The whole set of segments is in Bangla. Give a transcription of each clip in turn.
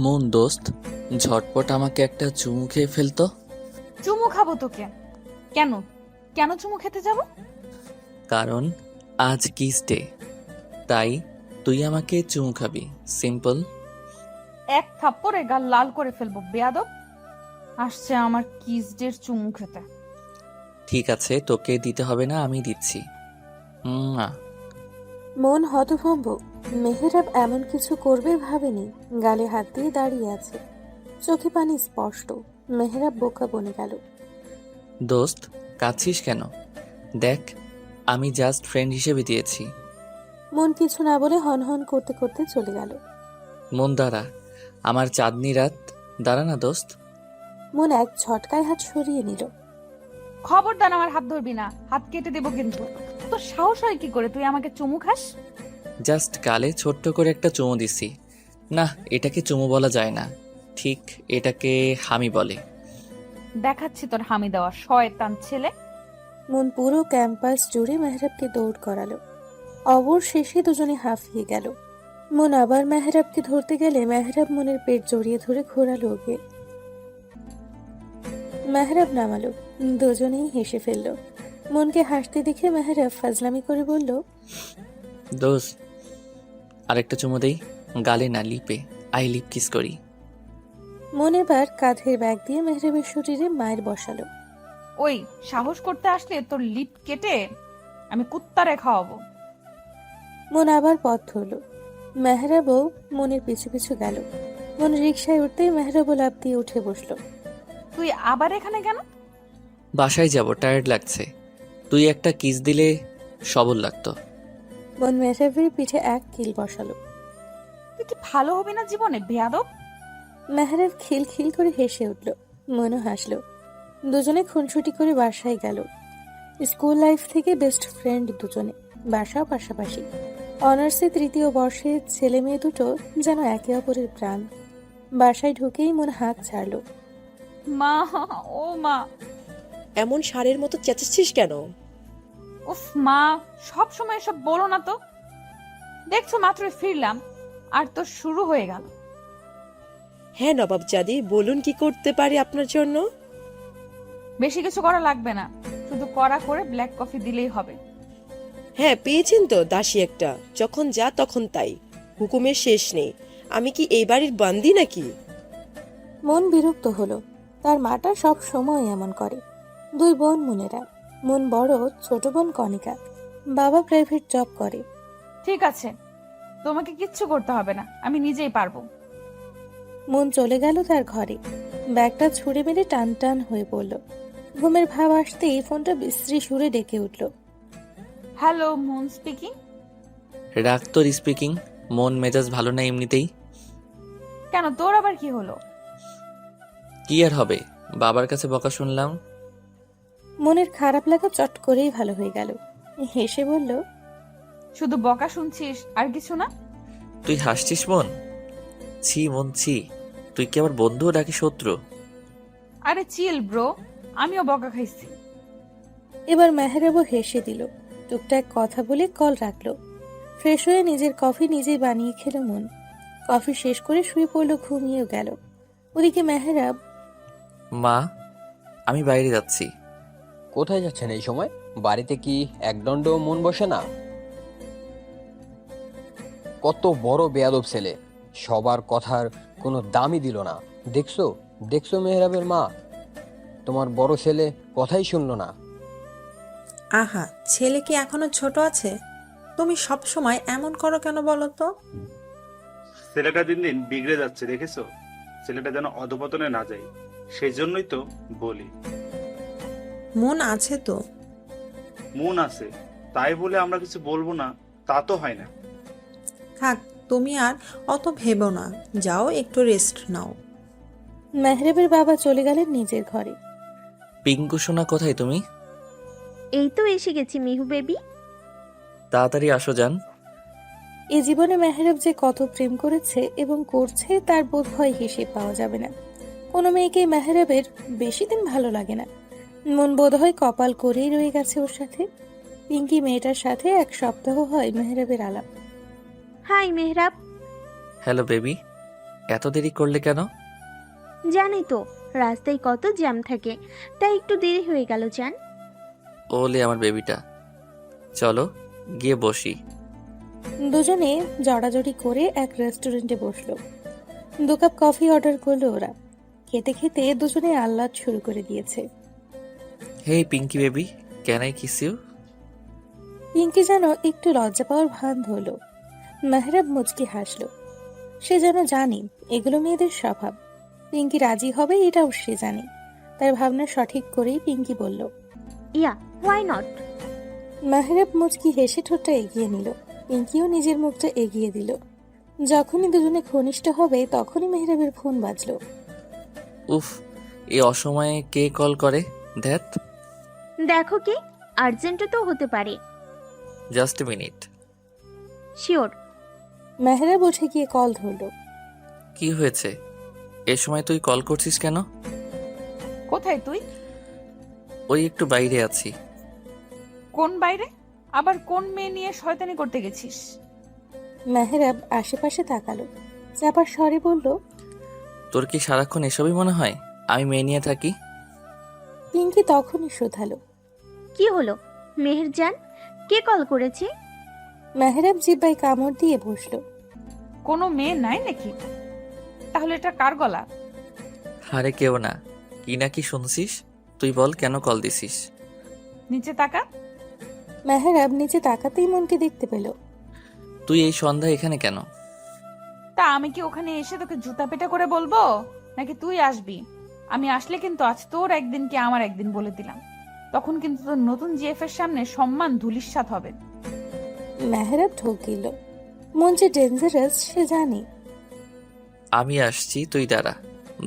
মন দোস্ত, ঝটপট আমাকে একটা চুমু খেয়ে ফেলতো। চুমু খাবো তোকে? কেন? কেন চুমু খেতে যাব? কারণ আজ কিস ডে, তাই তুই আমাকে চুমু খাবি। সিম্পল। এক থাপ্পড়ে গাল লাল করে ফেলবো বেয়াদব। আসছে আমার কিসডের চুমু খেতে। ঠিক আছে, তোকে দিতে হবে না, আমি দিচ্ছি। না। মন হতভম্ব। মেহেরাব এমন কিছু করবে ভাবেনি। গালে হাত দিয়ে দাঁড়িয়ে আছে, চোখে পানি স্পষ্ট। মেহেরাব বোকা বনে গেল। দোস্ত, কাঁদছিস কেন? দেখ, আমি জাস্ট ফ্রেন্ড হিসেবে দিয়েছি। মন কিছু না বলে হনহন করতে করতে চলে গেল। মন দাঁড়া, আমার চাঁদনি রাত। দাঁড়া না দোস্ত। মন এক ঝটকায় হাত সরিয়ে নিল। খবরদার আমার হাত ধরবি না, হাত কেটে দেবো কিন্তু। তোর সাহস হয় কি করে তুই আমাকে চুমু খাস? জাস্ট গালে ছোট্ট করে একটা চুমু দিছি। না, এটাকে চুমু বলা যায় না, ঠিক এটাকে হামি বলে। দেখাচ্ছি তোর হামি দেওয়া শয়তান ছেলে। মন পুরো ক্যাম্পাস জুড়ে মেহরাবকে দৌড় করালো। অবশেষে দুজনে হাঁফিয়ে গেল। মন আবার মেহরাবকে ধরতে গেলে মেহরাব মনের পেট জড়িয়ে ধরে ঘোরালো ওকে। মেহরাব নামালো। দুজনেই হেসে ফেলল। মনকে হাসতে দেখে মেহরাব ফাজলামি করে বলল, দোস্ত, আরেকটা চুমু দেই। গালে না, লিপে। আই লিপ কিস করি। মন এবার কাঁধের ব্যাগ দিয়ে মেহরাবের শরীরে মায়ের বসালো। ওই সাহস করতে আসলে তোর লিপ কেটে আমি কুত্তারে খাওয়াবো। মন আবার পথ ধরল। মেহরাবও মনের পিছু পিছু গেল। মন রিকশায় উঠতেই মেহরাবও লাফ দিয়ে উঠে বসলো। তুই আবার এখানে কেন? বাসায় যাব, টায়ার্ড লাগছে। তুই একটা কিস দিলে সবল লাগতো। মন মেহরাবের পিঠে এক কিল বসালো। তুই কি ভালো হবি না জীবনে বেয়াদব? মেহরাব খিলখিল করে হেসে উঠল। মনও হাসলো। দুজনে খুনসুটি করে বাসায় গেল। স্কুল লাইফ থেকে বেস্ট ফ্রেন্ড দুজনে, বাসাও পাশাপাশি। অনার্সে তৃতীয় বর্ষে ছেলে মেয়ে দুটো যেন একে অপরের প্রাণ। বাসায় ঢুকেই মন হাত ছাড়ল। মা, ও মা। এমন ষাঁড়ের মতো চেঁচাচ্ছিস কেন? উফ মা, সব সময় এসব বলো না তো। দেখছো মাত্রই ফিরলাম আর তো শুরু হয়ে গেল। হ্যাঁ নবাবজাদি, বলুন কি করতে পারি আপনার জন্য? বেশি কিছু করা লাগবে না, শুধু কড়া করে ব্ল্যাক কফি দিলেই হবে। হ্যাঁ, পেয়েছেন তো দাসী একটা, যখন যা তখন তাই, হুকুমের শেষ নেই। আমি কি এই বাড়ির বান্দি নাকি? মন বিরক্ত হলো। তার মাটা সব সময় এমন করে। দুই বোন মনেরা। মন বড়, ছোট বোন কণিকা। বাবা প্রাইভেট জব করে। ঠিক আছে, তোমাকে কিচ্ছু করতে হবে না, আমি নিজেই পারবো। মন চলে গেল তার ঘরে। ব্যাগটা ছুঁড়ে মেরে টান টান হয়ে পড়ল। ঘুমের ভাব আসতেই ফোনটা বিশ্রী সুরে ডেকে উঠল। Hello, moon speaking. রাগ তোর স্পিকিং। মন মেজাজ ভালো না এমনিতেই। কেন, তোর আবার কি হলো? কি আর হবে, বাবার কাছে বকা শুনলাম। মনের খারাপ লাগা চট করেই ভালো হয়ে গেল। হেসে বলল, শুধু বকা শুনছিস আর কিছু না? তুই হাসছিস মন? ছি মন ছি, তুই কি আবার বন্ধু নাকি শত্রু? আরে চিল ব্রো, আমিও বকা খাইছি। এবার মেহরাবও হেসে দিল। টুকটাক কথা বলে কল রাখলো। ফ্রেশ হয়ে নিজের কফি নিজেই বানিয়ে খেলো মন। কফি শেষ করে শুয়ে পড়লো, ঘুমিয়েও গেল। ওদিকে মেহরাব, মা, আমি বাইরে যাচ্ছি। কোথায় যাচ্ছেন এই সময়? বাড়িতে কি একদণ্ড মন বসে না? কত বড় বেয়াদব ছেলে, সবার কথার কোনো দামই দিল না। দেখছো দেখছো মেহরাবের মা, তোমার বড় ছেলে কথাই শুনলো না। আহা, ছেলে কি এখনো ছোট আছে? তুমি সব সময় এমন করো কেন বলো তো? ছেলেটা দিন দিন বিগড়ে যাচ্ছে, দেখেছো? ছেলেটা যেন অধপতনে না যায়, সেই জন্যই তো বলি। মন আছে তো। মন আছে তাই বলে আমরা কিছু বলবো না তা তো হয় না। থাক, তুমি আর অত ভেবো না, যাও একটু রেস্ট নাও। মেহরাবের বাবা চলে গেলেন নিজের ঘরে। পিঙ্কু সোনা, কোথায় তুমি? এই তো এসে গেছি মিহু বেবি। তাড়াতাড়ি আসো যান। এ জীবনে মেহরাব যে কত প্রেম করেছে এবং করছে তার বোধ হয় হিসেব পাওয়া যাবে না। কোনো মেয়েকে মেহরাবের বেশি দিন ভালো লাগে না। মন বোধ হয় কপাল করেই রয়ে গেছে ওর সাথে। পিঙ্কি মেয়েটার সাথে এক সপ্তাহ হয় মেহরাবের আলাপ। হাই মেহরাব। হ্যালো বেবি, এত দেরি করলে কেন? জানি তো রাস্তায় কত জ্যাম থাকে, তাই একটু দেরি হয়ে গেল জান। ওলে আমার বেবিটা, চলো গিয়ে বসি। দুজনে জড়াজড়ি করে এক রেস্টুরেন্টে বসলো। 2 কাপ কফি অর্ডার করলো ওরা। খেতে খেতে দুজনে আহ্লাদ শুরু করে দিয়েছে। Hey Pinky baby, can I kiss you? Pinky যেন একটু লজ্জা পাওয়ার ভান ধরলো। মেহরাব মুচকি হাসলো। সে যেন জানি এগুলো মেয়েদের স্বভাব। পিঙ্কি রাজি হবে এটাও সে জানে। তার ভাবনা সঠিক করেই পিঙ্কি বলল। ইয়া, হোয়াই নট। মেহরাব মুচকি হেসে ঠোঁটটা এগিয়ে নিল। পিঙ্কিও নিজের মুখটা এগিয়ে দিল। যখনই দুজনে ঘনিষ্ঠ হবে তখনই মেহরাবের ফোন বাজলো। উফ, এই অসময়ে কে কল করে? ধ্যাত, দেখো কি, আর্জেন্টও তো হতে পারে। Just a minute. Sure. Mehrab উঠে গিয়ে কল ধরলো। কি হয়েছে? এ সময় তুই কল করছিস কেন? কোথায় তুই? ওই একটু বাইরে আছি। কোন বাইরে? আবার কোন মেয়ে নিয়ে শয়তানি করতে গেছিস? মেহরাব আশেপাশে তাকালো। চাপার স্বরে বলল। তোর কি সারাক্ষণ এসবই মনে হয় আমি মেয়ে নিয়ে থাকি? পিঙ্কি তখনই শোধালো। কি হলো মেহেরজান, কে কল করেছে? মেহরাব জিব্বায় কামড় দিয়ে বসলো। কোনো মেয়ে নাই নাকি? তাহলে এটা কার গলা? আরে কেউ না। কি না কি শুনছিস? তুই বল কেন কল দিছিস? নিচে তাকা। মেহরাব নিচে তাকাতেই মনকে দেখতে পেল। তুই এই সন্ধ্যায় এখানে কেন? তা আমি কি ওখানে এসে তোকে জুতা পেটা করে বলবো, নাকি তুই আসবি? আমি আসলে কিন্তু আজ তোর একদিন কি আমার একদিন বলে দিলাম। তখন কিন্তু তোর নতুন জিএফ এর সামনে সম্মান ধুলিস্যাৎ হবে। মেহরাব ঢোক গেল। মন যে ডেঞ্জারাস সে জানে। আমি আসছি, তুই দাঁড়া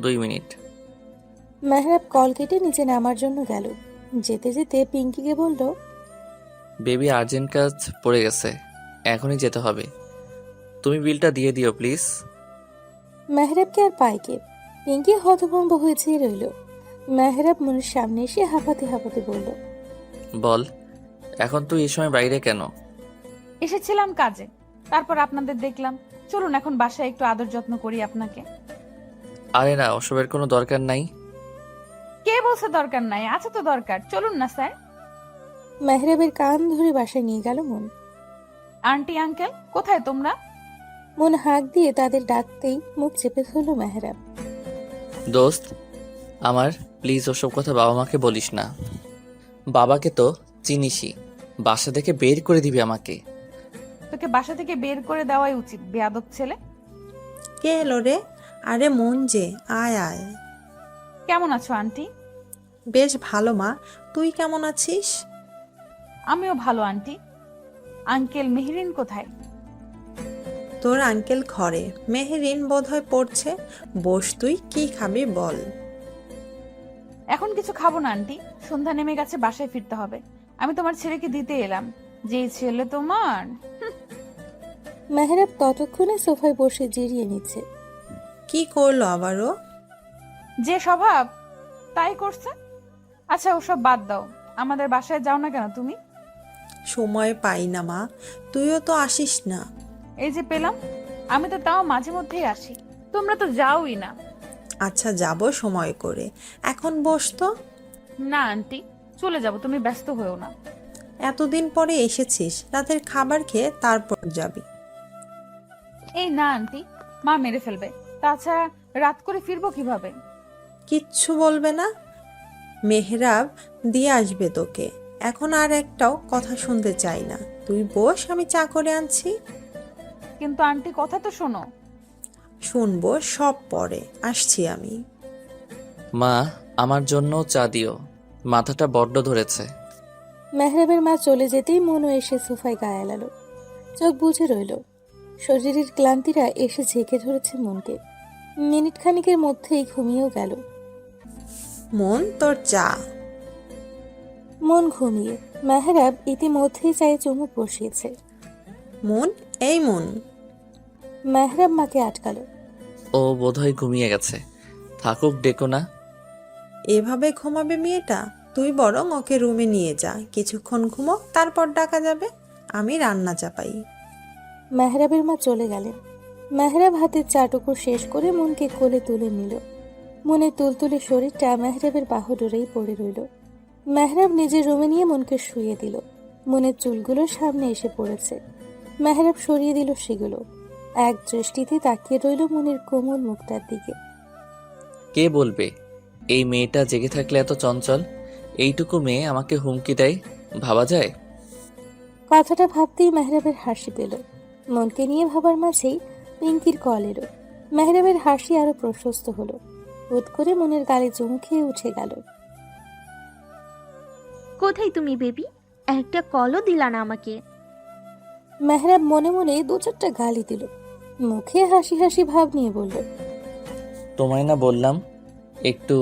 2 মিনিট। মেহরাব কল কেটে নিচে নামার জন্য গেল। যেতে যেতে পিঙ্কিকে বলল। বেবি আর্জেন্ট কাজ পড়ে গেছে, এখনই যেতে হবে। তুমি বিলটা দিয়ে দিও প্লিজ। মেহরাবকে আর পাইকে। পিঙ্কি হতভম্ব হয়ে চেয়ে রইল। মেহরাব মনের সামনে এসে হাঁপাতে হাঁপাতে বলল। বল, এখন তুই এই সময় বাইরে কেন? এসেছিলাম কাজে, তারপর আপনাদের দেখলাম। চলুন এখন বাসায় একটু আদর যত্ন করি আপনাকে। আরে না, ওসবের কোনো দরকার নাই। কে বলছে দরকার নাই? আছে তো দরকার, চলুন না স্যার। মেহরাবের কান ধরে বাসায় নিয়ে গেল মন। আন্টি আঙ্কেল কোথায় তোমরা? মন হাঁক দিয়ে তাদের ডাকতেই মুখ চেপে ধরল মেহরাব। দোস্ত আমার, প্লিজ ওসব কথা বাবা মাকে বলিস না। বাবাকে তো চিনিসই, বাসা থেকে বের করে দিবি আমাকে। তোকে বাসা থেকে বের করে দেওয়াই উচিত, বেয়াদব ছেলে। কে এলো রে? আরে মন যে, আয় আয়। কেমন আছো আন্টি? বেশ ভালো মা, তুই কেমন আছিস? আমিও ভালো আন্টি। আঙ্কেল মেহরিন কোথায়? তোর আঙ্কেল ঘরে, মেহেরিন বোধহয় পড়ছে। বস, তুই কি খাবি বল। এখন কিছু খাবো না আন্টি, সন্ধ্যা নেমে গেছে, বাসায় ফিরতে হবে। আমি তোমার ছেলেকে দিতে এলাম। যে ছেলে তোমার। মেহরাব ততক্ষণে সোফায় বসে জিরিয়ে নিচ্ছে। কি করলো আবারও? যে স্বভাব তাই করছে। আচ্ছা ওসব বাদ দাও, আমাদের বাসায় যাও না কেন তুমি? সময় পাই না মা, তুইও তো আসিস না। এই যে পেলাম, আমি তো তাও মাঝে মধ্যেই আসি, তোমরা তো যাওই না। আচ্ছা যাব সময় করে, এখন বস তো। না আন্টি, চলে যাব, তুমি ব্যস্ত হয়েও না। এতদিন পরে এসেছিস, রাতের খাবার খেয়ে তারপর যাবি। এই না আন্টি, মা মেরে ফেলবে। তাছাড়া রাত করে ফিরবো কিভাবে? কিচ্ছু বলবে না? মেহরাব দিয়ে আসবে তোকে। এখন আর একটাও কথা শুনতে চাই না, তুই বস, আমি চা করে আনছি। কিন্তু আন্টি কথা তো শোনো। শুনবো সব পরে, আসছি আমি। মা, আমার জন্য চা দিও, মাথাটা বড্ড ধরেছে। মেহরাবের মা চলে যেতেই মনও এসে সোফায় গায়ে এলালো। চোখ বুজে রইল। শরীরের ক্লান্তিরা এসে ঝেঁকে ধরেছে মনকে। মিনিট খানিকের মধ্যেই ঘুমিয়েও গেল। মন, তোর চা। মন ঘুমিয়ে। মেহরাব ইতিমধ্যেই চায়ে চুমুক বসিয়েছে। মন, এই মন। মেহরাব মাকে আটকালো। ও বোধহয় ঘুমিয়ে গেছে, থাকুক, ডেকো না। এভাবে ঘুমাবে মেয়েটা? তুই বরং ওকে রুমে নিয়ে যা, কিছুক্ষণ ঘুমো, তারপর ডাকা যাবে। আমি রান্না চাপাই। মেহরাবের মা চলে গেলেন। মেহরাব হাতের চাটুকু শেষ করে মনকে কোলে তুলে নিল। মনের তুলতুলে শরীরটা মেহরাবের বাহুডোরেই পড়ে রইল। মেহরাব নিজের রুমে নিয়ে মনকে শুইয়ে দিল। মনের চুলগুলো সামনে এসে পড়েছে। মেহরাব সরিয়ে দিল সেগুলো। এক দৃষ্টিতে তাকিয়ে রইল মনের কোমল মুখটার দিকে। কে বলবে এই মেয়েটা জেগে থাকলে এত চঞ্চল? এইটুকু মেয়ে আমাকে হুমকি দেয়, ভাবা যায়? কথাটা ভাবতেই মেহরাবের হাসি পেল। মনকে নিয়ে ভাবার মাঝেই পিঙ্কির কল এলো। মেহরাবের হাসি আরো প্রশস্ত হলো। হুট করে মনের গালে চুমু খেয়ে উঠে গেল। কোথায় তুমি বেবি? একটা কলও দিলা না আমাকে। মেহরাব মনে মনে দু চারটা গালি দিল। মুখে হাসি হাসি ভাব নিয়ে বলল, তোমায় না বললাম একটু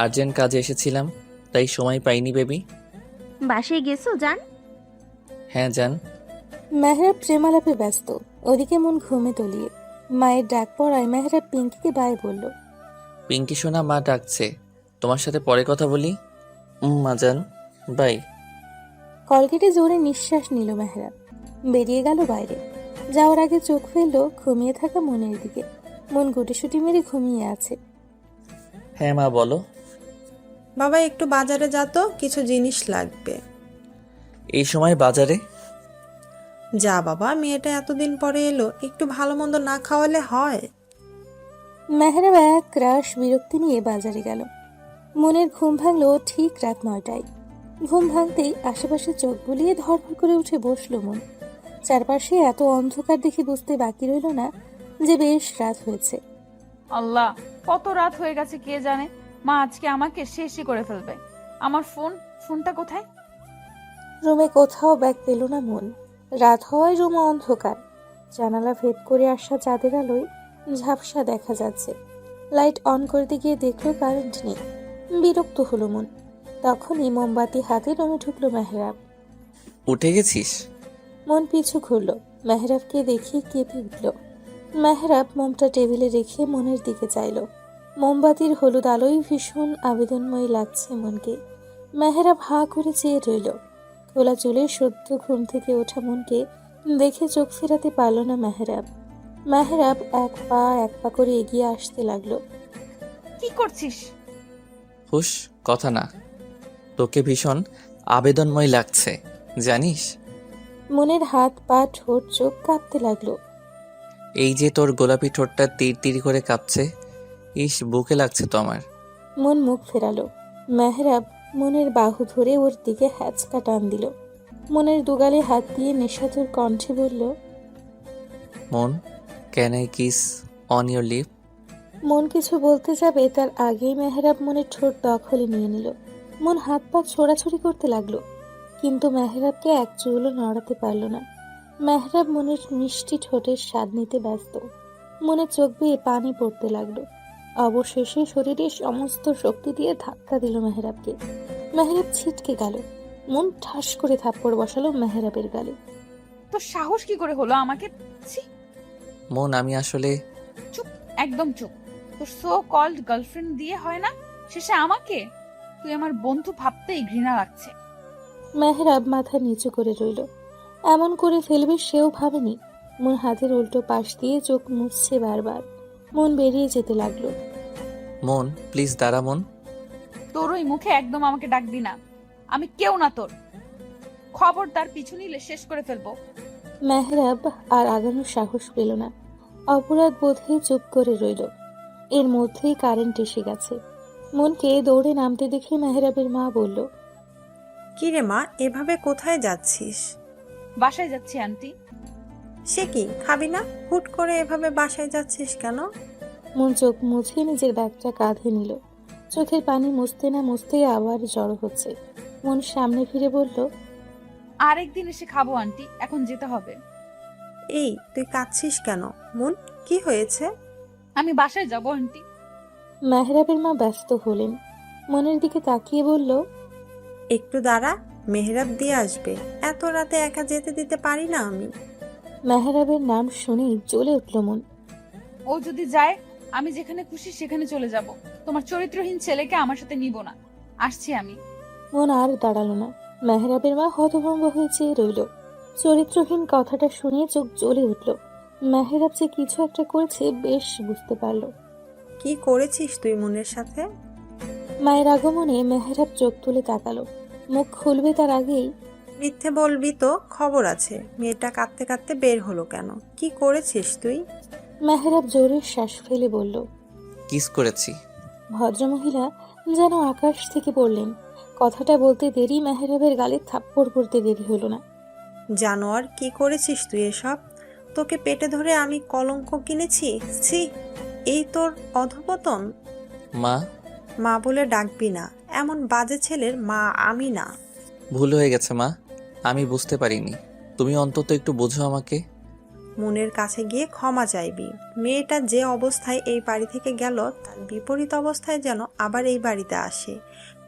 আর্জেন্ট কাজে এসেছিলাম, তাই সময় পাইনি বেবি। বাসায় গেছো জান? হ্যাঁ জান। মেহরাব প্রেমালাপে ব্যস্ত। ওদিকে মন ঘুমে তলিয়ে। মায়ের ডাক পড়ায় মেহরাব পিঙ্কিকে বাই বলল। পিঙ্কি সোনা, মা ডাকছে, তোমার সাথে পরে কথা বলি। মা জান, বাই। কল কেটে জোরে নিঃশ্বাস নিল মেহরাব। বেরিয়ে গেল বাইরে। যাওয়ার আগে চোখ ফেলল ঘুমিয়ে থাকা মনের দিকে। মন গুটিসুটি মেরে ঘুমিয়ে আছে। হ্যাঁ মা বলো। বাবা একটু বাজারে যা তো, কিছু জিনিস লাগবে। এই সময় বাজারে? যা বাবা, মেয়েটা এতদিন পরে এলো, একটু ভালো মন্দ না খাওয়ালে হয়? মেহরাব এক রাশ বিরক্তি নিয়ে বাজারে গেল। মনের ঘুম ভাঙলো ঠিক রাত 9টায়। ঘুম ভাঙতেই আশেপাশে চোখ বুলিয়ে ধড়ফড় করে উঠে বসলো মন। চারপাশে এত অন্ধকার দেখে বুঝতে বাকি রইল না যে বেশ রাত হয়েছে। আল্লাহ, কত রাত হয়ে গেছে কে জানে। মা আজকে আমাকে শেষই করে ফেলবে। আমার ফোনটা কোথায়? রুমে কোথাও ব্যাগ পেল না মন। রাত হওয়ায় রুমে অন্ধকার। জানালা ভেদ করে আসা চাঁদের আলোয় ঝাপসা দেখা যাচ্ছে। লাইট অন করতে গিয়ে দেখলো কারেন্ট নেই। বিরক্ত হলো মন। তখনই মোমবাতি হাতে রুমে ঢুকলো মেহরাব। উঠে গেছিস? মন পিছু ঘুরল। মেহরাবকে দেখে কেঁপে উঠল। মেহরাব মোমটা টেবিলে রেখে মনের দিকে চাইল। মোমবাতির হলুদ আলোয় ভীষণ আবেদনময় লাগছে মনকে। মেহরাব হাঁ করে চেয়ে রইল। খোলা চুলে সদ্য ঘুম থেকে ওঠা মনকে দেখে চোখ ফেরাতে পারল না মেহরাব। মেহরাব এক পা করে এগিয়ে আসতে লাগলো। কি করছিস? হুশ, কথা না। তোকে ভীষণ আবেদনময় লাগছে, জানিস? মনের হাত পা ঠোঁট চোখ কাঁপতে লাগলো। এই যে তোর গোলাপি ঠোঁটটা তীর তীর করে কাঁপছে, ইস বুকে লাগছে তো আমার। মন মুখ ফেরালো। মেহরাব মনের বাহু ধরে ওর দিকে হ্যাচকা টান দিল। মনের দুগালে হাত দিয়ে নেশাতুর কণ্ঠে বলল, Mon, can I kiss on your lip? Mon কিছু বলতে যাবে তার আগেই মেহরাব মনের ঠোঁট দখলে নিয়ে নিল। মন হাত পা ছোড়াছুড়ি করতে লাগলো, কিন্তু মেহরাবকে এক চুলও নড়াতে পারল না। মেহরাব মনের মিষ্টি ঠোঁটের স্বাদ নিতে ব্যস্ত। মনে চোখ বেয়ে পানি পড়তে লাগলো। অবশেষে শরীরে সমস্ত শক্তি দিয়ে ধাক্কা দিল মেহরাবকে। মেহরাব ছিটকে গেল। মন ঠাস করে থাপ্পড় বসালো মেহরাবের গালে। তোর সাহস কি করে হলো আমাকে? ছি! মন, আমি আসলে চুপ, একদম চুপ। তোর সো কল্ড গার্লফ্রেন্ড দিয়ে হয় না, শেষে আমাকে? তুই আমার বন্ধু ভাবতেই ঘৃণা লাগছে। মেহরাব মাথা নিচু করে রইল। এমন করে ফেলবে সেও ভাবেনি। মন হাতের উল্টো পাশ দিয়ে চোখ মুছছে বারবার। মন বেরিয়ে যেতে লাগলো। মন প্লিজ দাঁড়া মন। তোর ওই মুখে একদম আমাকে ডাকবি না। আমি কেউ না তোর। খবরদার পিছু নিলে শেষ করে ফেলবো। মেহরাব আর আগানোর সাহস পেল না। অপরাধ বোধে চুপ করে রইল। এর মধ্যেই কারেন্ট এসে গেছে। মনকে দৌড়ে নামতে দেখে মেহরাবের মা বলল, কি রে মা, এভাবে কোথায় যাচ্ছিস? বাসায় যাচ্ছি আন্টি। সে কি, খাবি না? হুট করে এভাবে বাসায় যাচ্ছিস কেন? মন চোখ মুছে নিজের ব্যাগটা কাঁধে নিল। চোখের পানি মুছতে না মুছতেই আবার জড়ো হচ্ছে। মন সামনে ফিরে বলল, আরেকদিন এসে খাবো আন্টি, এখন যেতে হবে। এই তুই কাঁদছিস কেন? মন, কি হয়েছে? আমি বাসায় যাবো আন্টি। মেহরাবের মা ব্যস্ত হলেন। মনের দিকে তাকিয়ে বলল, একটু দাঁড়া, মেহরাব দিয়ে আসবে। এত রাতে একা যেতে দিতে পারি না আমি। মেহরাবের নাম শুনেই জ্বলে উঠল মন। ও যদি যায়, আমি যেখানে খুশি সেখানে চলে যাব। তোমার চরিত্রহীন ছেলেকে আমার সাথে নিব না। আসছি আমি। মন আর দাঁড়ালো না। মেহরাবের মা হতভম্ব হয়ে চেয়ে রইল। চরিত্রহীন কথাটা শুনে চোখ জ্বলে উঠল। মেহেরাব যে কিছু একটা করেছে বেশ বুঝতে পারল। কি করেছিস তুই মনের সাথে? মায়ের আগমনে মেহেরাব চোখ তুলে তাকালো। মুখ খুলবে তার আগেই মিথ্যে বলবি তো খবর আছে। মেয়েটা কাঁদতে কাঁদতে বের হলো কেন? কি করেছিস তুই? মেহেরাব জোরে শ্বাস ফেলে বলল। কিস করেছি। ভদ্রমহিলা যেন আকাশ থেকে পড়লেন। কথাটা বলতে দেরি মেহেরাবের গালে থাপ্পড় পড়তে দেরি হলো না। জানোয়ার, কি করেছিস তুই এসব? তোকে পেটে ধরে আমি কলঙ্ক কিনেছি। ছি, এই তোর অধপতন। মা, মা বলে ডাকবি না, এমন বাজে ছেলের মা আমি না। ভুল হয়ে গেছে মা, আমি বুঝতে পারিনি। তুমি অন্তত একটু বোঝো আমাকে। মনের কাছে গিয়ে ক্ষমা চাইবি। মেয়েটা যে অবস্থায় এই বাড়ি থেকে গেল তার বিপরীত অবস্থায় যেন আবার এই বাড়িতে আসে।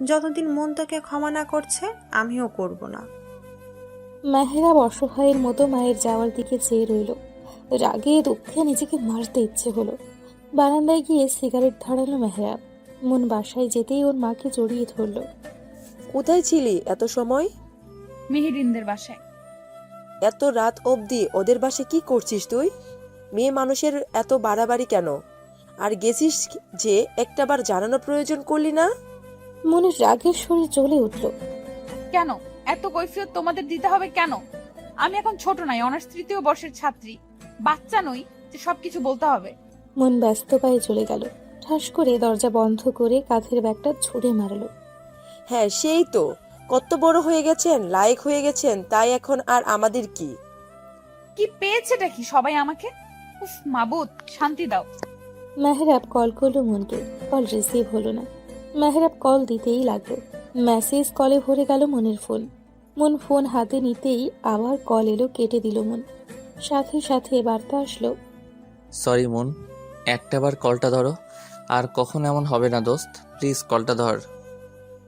যতদিন মন তোকে ক্ষমা না করছে আমিও করব না। মেহেরাব অসহায়ের মতো মায়ের যাওয়ার দিকে চেয়ে রইল। রাগে দুঃখে নিজেকে মারতে ইচ্ছে হলো। বারান্দায় গিয়ে সিগারেট ধরালো মেহেরাব। মন বাসায় যেতেই ওর মাকে জড়িয়ে ধরল। কোথায় ছিলি এত সময়? মেহেরিনদের বাসায়। এত রাত অবধি ওদের বাসে কি করছিস তুই? মেয়ে মানুষের এত বাড়াবাড়ি কেন? আর গেছিস যে একটাবার জানানো প্রয়োজন করলি না? মনের রাগের শরীর জ্বলে উঠল। কেন এত কৈফিয়ত তোমাদের দিতে হবে কেন? আমি এখন ছোট নাই, অনার্স 3য় বর্ষের ছাত্রী। বাচ্চা নই যে সবকিছু বলতে হবে। মন ব্যস্ত পায়ে চলে গেল। ঠাস করে দরজা বন্ধ করে কাঁধের ব্যাগটা ছুঁড়ে মারলো। হ্যাঁ, সেই তো। কত বড় হয়ে গেছেন, লায়ক হয়ে গেছেন, তাই এখন আর আমাদের কি? কি পেয়েছেটা কি সবাই আমাকে? উফ মাবুদ, শান্তি দাও। মেহেরাব কল করলো মনকে। কল রিসিভ হলো না। মেহেরাব কল দিতেই লাগলো। মেসেজ কলে ভরে গেল মনের ফোন। মন ফোন হাতে নিতেই আবার কল এলো, কেটে দিল মন। সাথে সাথে বার্তা আসলো। সরি মন, একটাবার কলটা ধরো। আর কখন এমন হবে না দোস্ত, প্লিজ কলটা ধর।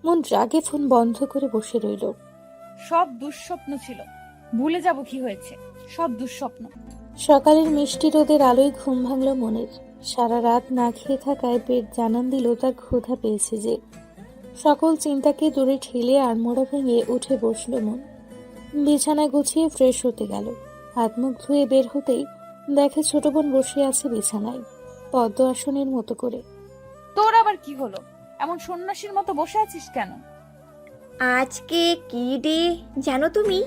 মন রাগে ফোন বন্ধ করে বসে রইল। সব দুঃস্বপ্ন ছিল, ভুলে যাব কি হয়েছে। সব দুঃস্বপ্ন। সকালের মিষ্টি রোদের আলোয় ঘুম ভাঙল মনের। সারা রাত না খেয়ে থাকায় পেট জানান দিল তার ক্ষুধা পেয়েছে যে। সকল চিন্তাকে দূরে ঠেলে আড়মোড়া ভেঙে উঠে বসল মন। বিছানা গুছিয়ে ফ্রেশ হতে গেল। হাত মুখ ধুয়ে বের হতেই দেখে ছোট বোন বসে আছে বিছানায়, পদ্ম আসনের মতো করে। তোর আবার কি হলো? এমন সন্ন্যাসীর মতো বসে আছিস কেন? আজকে কি ডে জানো তুমি?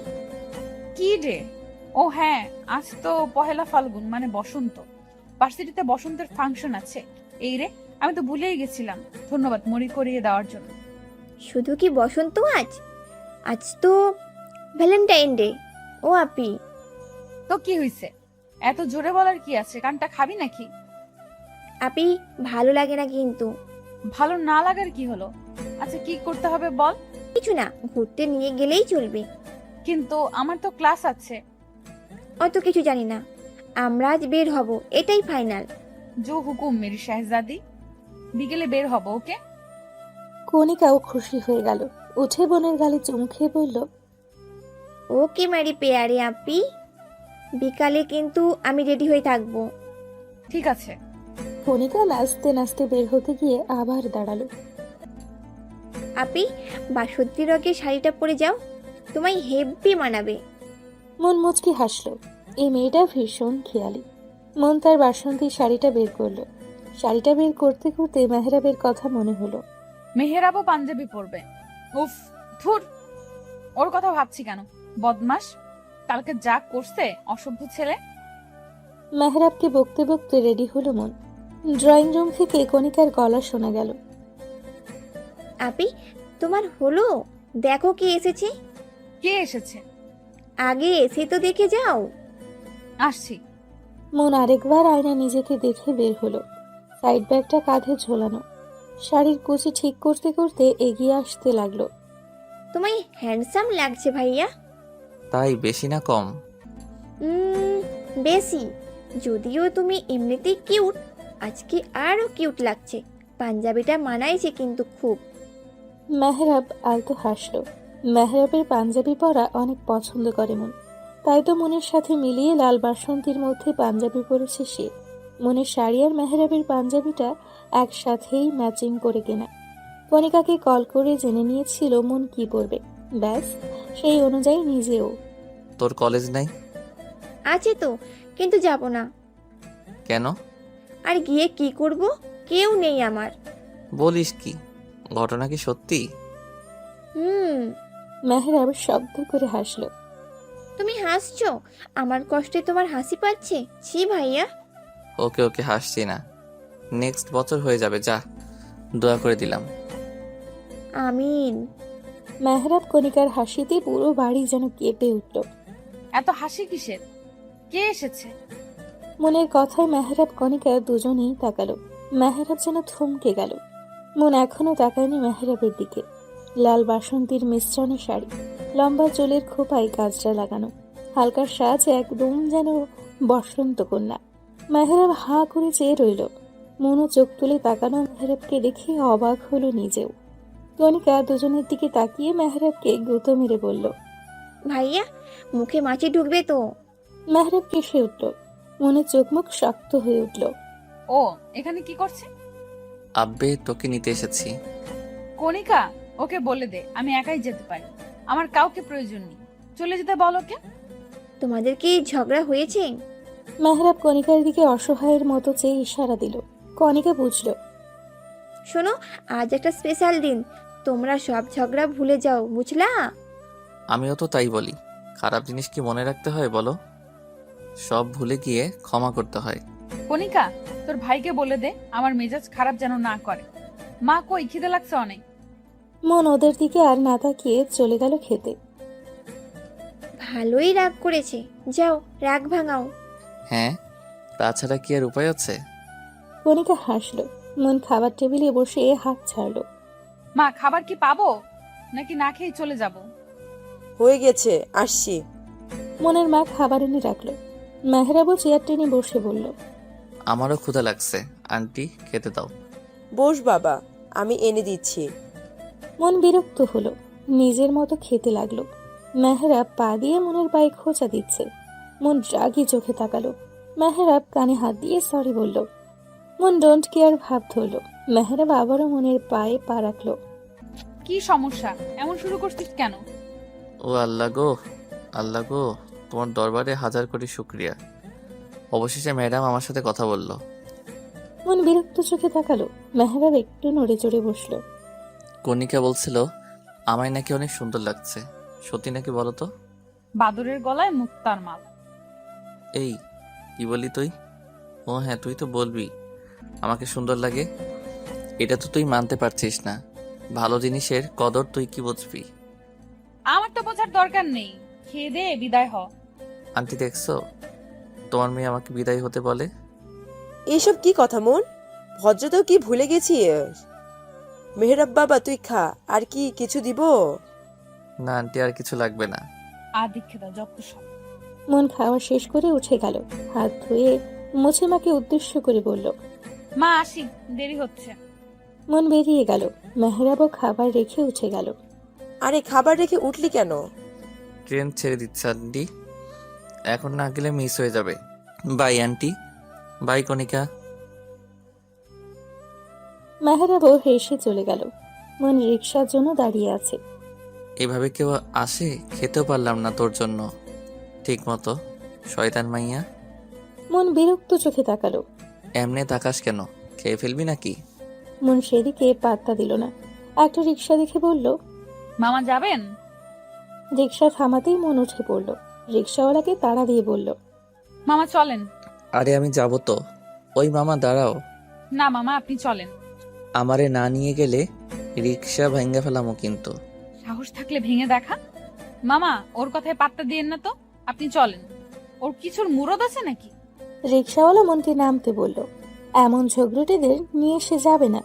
কি রে? ও হ্যাঁ, আজ তো পহেলা ফাল্গুন, মানে বসন্ত। ভার্সিটিতে বসন্তের ফাংশন আছে। এই রে, আমি তো ভুলেই গেছিলাম। ধন্যবাদ মনে করিয়ে দেওয়ার জন্য। শুধু কি বসন্ত আজ? আজ তো ভ্যালেন্টাইন ডে। ও আপি, তো কি হইছে? এত জোরে বলার কি আছে? কানটা খাবি নাকি? আপি ভালো লাগে না কিন্তু। ভালো না লাগার কি হলো? আচ্ছা কি করতে হবে বল। কিছু না, ঘুরতে নিয়ে গেলেই চলবে। কিন্তু আমার তো ক্লাস আছে। অত কিছু জানি না, আমরা আজ বের হব, এটাই ফাইনাল। জো হুকুম মেরি শাহজাদি। বিকেলে বের হব, ওকে? কণিকাও খুশি হয়ে গেল। উঠে বোনের গালে চুমু খেয়ে বলল, ওকে মেরি পেয়ারে আপি, বিকালে কিন্তু আমি রেডি হয়ে থাকবো। ঠিক আছে। কণিকা নাচতে নাচতে বের হতে গিয়ে আবার দাঁড়ালো। আপি, বাসন্তী রঙের শাড়িটা পরে যাও, তোমায় হেব্বি মানাবে। মন মুচকি হাসলো। এই মেয়েটা ভীষণ খেয়ালি। মন তার বাসন্তী শাড়িটা বের করলো। শাড়িটা বের করতে করতে মেহেরাবের কথা মনে হলো। মেহেরাবও পাঞ্জাবি পরবে। উফ, ধুর, ওর কথা ভাবছি কেন? বদমাস, কালকে যা করছে, অসভ্য ছেলে। মেহেরাবকে বকতে বকতে রেডি হলো মন। ড্রয়িং রুম থেকে কণিকার গলা শোনা গেল। আপি, তোমার হলো? দেখো কে এসেছে। কে এসেছে? আগে এসে তো দেখে যাও। আসছি। মন আরেকবার আয়না নিজেকে দেখে বের হলো। সাইড ব্যাগটা কাঁধে ঝোলানো। শাড়ির কুচি ঠিক করতে করতে এগিয়ে আসতে লাগলো। তোমায় হ্যান্ডসাম লাগছে ভাইয়া। তাই বেশি না কম? বেশি। যদিও তুমি এমনিতেই কিউট, আজকে আরো কিউট লাগছে। পাঞ্জাবিটা মানাইছে কিন্তু খুব। মেহরাব আলতো হাসলো। মেহরাবের পাঞ্জাবি পরা অনেক পছন্দ করে মন। তাই তো মনের সাথে মিলিয়ে লাল বাসন্তীর মধ্যে পাঞ্জাবি পরেছে সে। মনের শাড়ি আর মেহরাবের পাঞ্জাবিটা একসাথেই ম্যাচিং করে কেনা। কণিকাকে কল করে জেনে নিয়েছিল মন কি পরবে। ব্যাস সেই অনুযায়ী নিজেও। তোর কলেজ নাই? আছে তো, কিন্তু যাব না। কেন? আর গিয়ে কি করব? কেউ নেই আমার। বলিস কি? ঘটনা কি সত্যি? হুম। মেহরাব শব্দ করে হাসলো। তুমি হাসছো? আমার কষ্টে তোমার হাসি পাচ্ছে? ছি ভাইয়া। ওকে ওকে, হাসছি না। নেক্সট বছর হয়ে যাবে, যা। দোয়া করে দিলাম। আমিন। মেহরাব কণিকার হাসিতে পুরো বাড়ি যেন কেঁপে উঠল। এত হাসি কিসের? কে এসেছে? মনের কথায় মেহরাব কণিকা দুজনেই তাকালো। মেহরাব যেন থমকে গেল। মন এখনো তাকায়নি মেহরাবের দিকে। লাল বাসন্তীর মিশ্রণে শাড়ি, লম্বা চুলের খোপায় গাজরা লাগানো, হালকা সাজ, একদম যেন বসন্ত কন্যা। মেহরাব হা করে চেয়ে রইল। মনও চোখ তুলে তাকানো মেহরাবকে দেখে অবাক হলো নিজেও। কণিকা দুজনের দিকে তাকিয়ে মেহরাবকে গুঁতো মেরে বলল। ভাইয়া, মুখে মাছি ঢুকবে তো। মেহরাব কেসে উঠল। মনে চোখ মুখ শক্ত হয়ে উঠল। ও এখানে কি করছে? আব্বে, তোকে নিতে এসেছি। কণিকা, ওকে বলে দে আমি একাই যেতে পারি। আমার কাউকে প্রয়োজন নেই। চলে যেতে বল ওকে। তোমাদের কি ঝগড়া হয়েছে? মেহরাব কণিকার দিকে অসহায়ের মতো চেয়ে ইশারা দিল। কণিকা বুঝল। শোনো, আজ একটা স্পেশাল দিন। তোমরা সব ঝগড়া ভুলে যাও, বুঝলা? আমিও তো তাই বলি। খারাপ জিনিস কি মনে রাখতে হয় বলো? সব ভুলে গিয়ে ক্ষমা করতে হয়। কণিকা, তোর ভাইকে বলে দে আমার মেজাজ খারাপ যেন না করে। মা কই, খিদে লাগছে অনেক। মন ওদের দিকে আর না তাকিয়ে চলে গেল খেতে। ভালোই রাগ করেছে। যাও, রাগ ভাঙাও। হ্যাঁ, তাছাড়া কি আর উপায় আছে? কণিকা হাসলো। মন খাবার টেবিলে বসে হাত ছাড়লো। মা, খাবার কি পাবো নাকি না খেয়ে চলে যাব? হয়ে গেছে, আসছি। মনের মা খাবার এনে রাখলো। মেহরাবও চেয়ার টেনে বসে বলল। আমারও ক্ষুধা লাগছে, আন্টি খেতে দাও। বস বাবা, আমি এনে দিচ্ছি। মন বিরক্ত হলো। নিজের মতো খেতে লাগলো। মেহরাব পা দিয়ে মনের পায়ে খোঁচা দিচ্ছে। মন রাগি চোখে তাকালো। মেহরাব কানে হাত দিয়ে সরি বলল। মন ডোন্ট কেয়ার ভাব ধরলো। মেহরাব আবারও মনের পায়ে পা রাখলো। কি সমস্যা? এমন শুরু করছিস কেন? ও আল্লাহ গো, আল্লাহ গো, তোমার দরবারে হাজার কোটি শুক্রিয়া। অবশেষে ম্যাডাম আমার সাথে কথা বললো। মন বিরক্ত চোখে তাকালো। মেহরাব একটু নড়ে চড়ে বসলো। কণিকা বলছিল আমায় নাকি অনেক সুন্দর লাগছে। সত্যি নাকি বলো তো? বাদরের গলায় মুক্তার মাল। এই, কি বলি তুই? ও হ্যাঁ, তুই তো বলবি আমাকে সুন্দর লাগে। এটা তো তুই মানতে পারছিস না। ভালো জিনিসের কদর তুই কি বুঝবি? আমার তো বোঝার দরকার নেই। খেয়ে দে বিদায় হ। আন্টি দেখছো, তোমার মেয়ে আমাকে বিদায় হতে বলে। এইসব কি কথা মন? ভদ্রতাও কি ভুলে গেছিস? মেহরাব বাবা, তুই খা। আর কি কিছু দিব? না আন্টি, আর কিছু লাগবে না। আর দীক্ষে দাও যত সব। মন খাওয়া শেষ করে উঠে গেল। হাত ধুয়ে মুছে মাকে উদ্দেশ্য করে বলল। মা আসি, দেরি হচ্ছে। মন বেরিয়ে গেল। মেহরাবও খাবার রেখে উঠে গেল। আরে, খাবার রেখে উঠলি কেন? ট্রেন ছেড়ে দিচ্ছে আন্টি, এখন না গেলে মিস হয়ে যাবে। বাই আন্টি, বাই কণিকা। মেহরাবও হেসে চলে গেল। মন রিক্সার জন্য দাঁড়িয়ে আছে। এভাবে কেউ আসে? খেতেও পারলাম না তোর জন্য ঠিক মতো, শয়তান মাইয়া। মন বিরক্ত চোখে তাকালো। এমনে তাকাস কেন? খেয়ে ফেলবি নাকি? মন সেদিকে পাত্তা দিল না। একটা রিক্সা দেখে বলল। মামা যাবেন? রিক্সা থামাতেই মন উঠে পড়ল। রিক্সাওয়ালাকে তাড়া দিয়ে বলল। মামা চলেন। আরে আমি যাব তো। ওই মামা দাঁড়াও, না মামা, আপনি চলেন। আমারে না নিয়ে গেলে রিক্সা ভেঙে ফেলামো কিন্তু। সাহস থাকলে ভেঙে দেখা। মামা, ওর কথায় পাত্তা দিয়েন না তো। আপনি চলেন। ওর কিছুর মুরদ আছে নাকি? রিক্সাওয়ালা মনকে নামতে বলল। এমন ঝগড়ুটেদের নিয়ে সে যাবে না।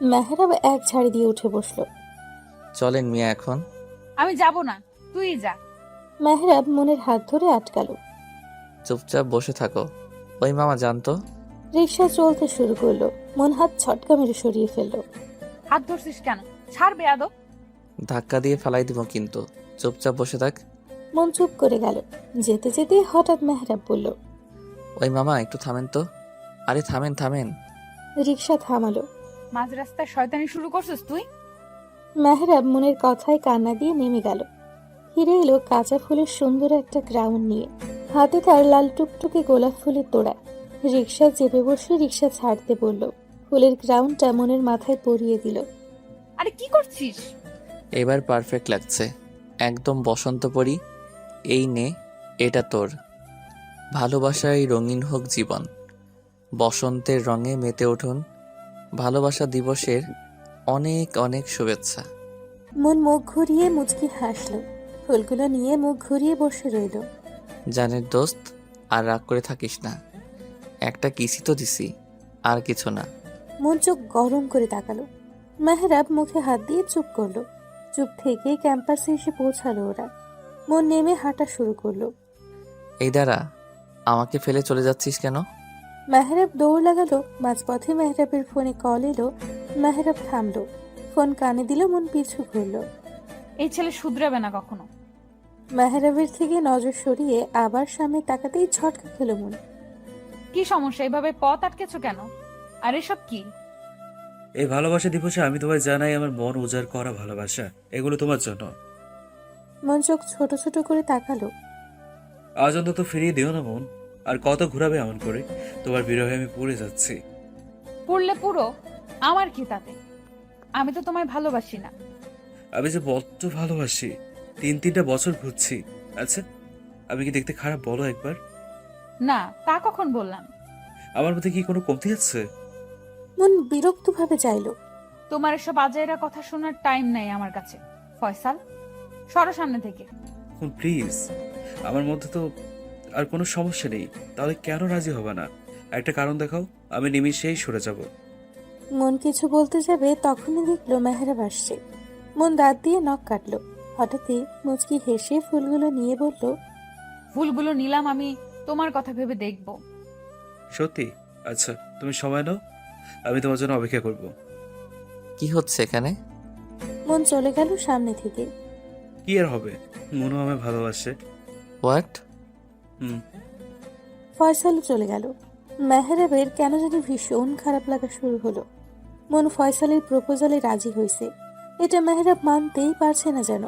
মেহরাব এক ঝাড়ি দিয়ে উঠে বসলো। চলেন মিয়া এখন। আমি যাব না, তুই যা। মেহরাব মনের হাত ধরে আটকালো। চুপচাপ বসে থাকো। ওই মামা জানতো। রিক্সা চলতে শুরু করলো। মন হাত ছটকা মেরে সরিয়ে ফেললো। হাত ধরছিস কেন? ছাড় বেয়াদব। ধাক্কা দিয়ে ফেলাই দিব কিন্তু, চুপচাপ বসে থাক। মন চুপ করে গেল। যেতে যেতে হঠাৎ মেহরাব বলল। ওই মামা একটু থামেন তো। আরে থামেন থামেন। রিক্সা থামালো। মাঝ রাস্তায় শয়তানি শুরু করছিস তুই? মেহরাব মনের কথায় কান্না দিয়ে নেমে গেল। ফিরে এলো কাঁচা ফুলের সুন্দর একটা গ্রাউন্ড নিয়ে, হাতে তার লাল টুকটুকে গোলাপ ফুলের তোড়া। রিক্সা চেপে বসে রিক্সা ছাড়তে বলল। ফুলের গ্রাউন্ডটা মনের মাথায় পরিয়ে দিল। আরে কি করছিস? এবার পারফেক্ট লাগছে, একদম বসন্ত পরি। এই নে, এটা তোর। ভালোবাসায় রঙিন হোক জীবন, বসন্তের রঙে মেতে উঠুন। ভালোবাসা দিবসের অনেক অনেক শুভেচ্ছা। মন মুখ ঘুরিয়ে মুচকি হাসল। ফুলগুলো নিয়ে মুখ ঘুরিয়ে বসে রইল। জানের দোস্ত, আর রাগ করে থাকিস না। একটা কিসি তো দিছি, আর কিছু না। মন চোখ গরম করে তাকালো। মেহরাব মুখে হাত দিয়ে চুপ করলো। চুপ থেকে ক্যাম্পাসে এসে পৌঁছালো ওরা। মন নেমে হাঁটা শুরু করলো। এই দাঁড়া, আমাকে ফেলে চলে যাচ্ছিস কেন? মেহরাব দৌড় লাগালো। মাঝপথে মেহরাবের ফোনে কল এলো। মেহরাব থামলো, ফোন কানে দিল। মন পিছু ঘুরলো। এই ছেলে শুধরাবে না কখনো। মেহরাবের থেকে নজর সরিয়ে আবার সামনে তাকাতেই ঝটকা খেলো মন। কি সমস্যা? এভাবে পথ আটকেছো কেন? আর এসব কি? এই ভালোবাসা দিবসে আমি তোমায় জানাই আমার মন উজাড় করা ভালোবাসা, এগুলো তোমার জন্য। মন চোখ ছোট ছোট করে তাকালো। আজ অন্তত ফিরিয়ে দিও না মন। আর কত ঘুরাবে এমন করে? তোমার বিরহে আমি পড়ে যাচ্ছি। পড়লে পুরো, আমার কি তাতে? আমি তো তোমায় ভালোবাসি না। আমি যে বড্ড ভালোবাসি, 3-3টা বছর ঘুরছি। আচ্ছা, আমি কি দেখতে খারাপ বলো একবার? না, তা কখন বললাম? আমার মধ্যে কি কোনো কমতি আছে? মন বিরক্ত ভাবে চাইলো। তোমার এসব আজাইরা কথা শোনার টাইম নাই আমার কাছে। ফয়সাল, সরো সামনে থেকে। প্লিজ, আমার মধ্যে তো আর কোনো সমস্যা নেই, তাহলে কেন রাজি হবে না? একটা কারণ দেখাও, আমি নিমিষেই সরে যাব। মন কিছু বলতে যাবে তখনই দেখলো মেহরাব আসছে। মন দাঁত দিয়ে নখ কাটলো। হঠাৎই মুচকি হেসে ফুলগুলো নিয়ে বলল, ফুলগুলো নিলাম আমি তোমার কথা ভেবে দেখব। সত্যি? আচ্ছা, তুমি সময় নাও, আমি তোমার জন্য অপেক্ষা করব। কি হচ্ছে এখানে? মন চলে গেল সামনে থেকে। কি আর হবে, মনও আমায় ভালোবাসে। হোয়াট? হুম। ফয়সালও চলে গেল। মেহরাবের কেন জানি ভীষণ খারাপ লাগা শুরু হলো। মন ফয়সালের প্রপোজালে রাজি হয়েছে, এটা মেহরাব মানতেই পারছে না যেন।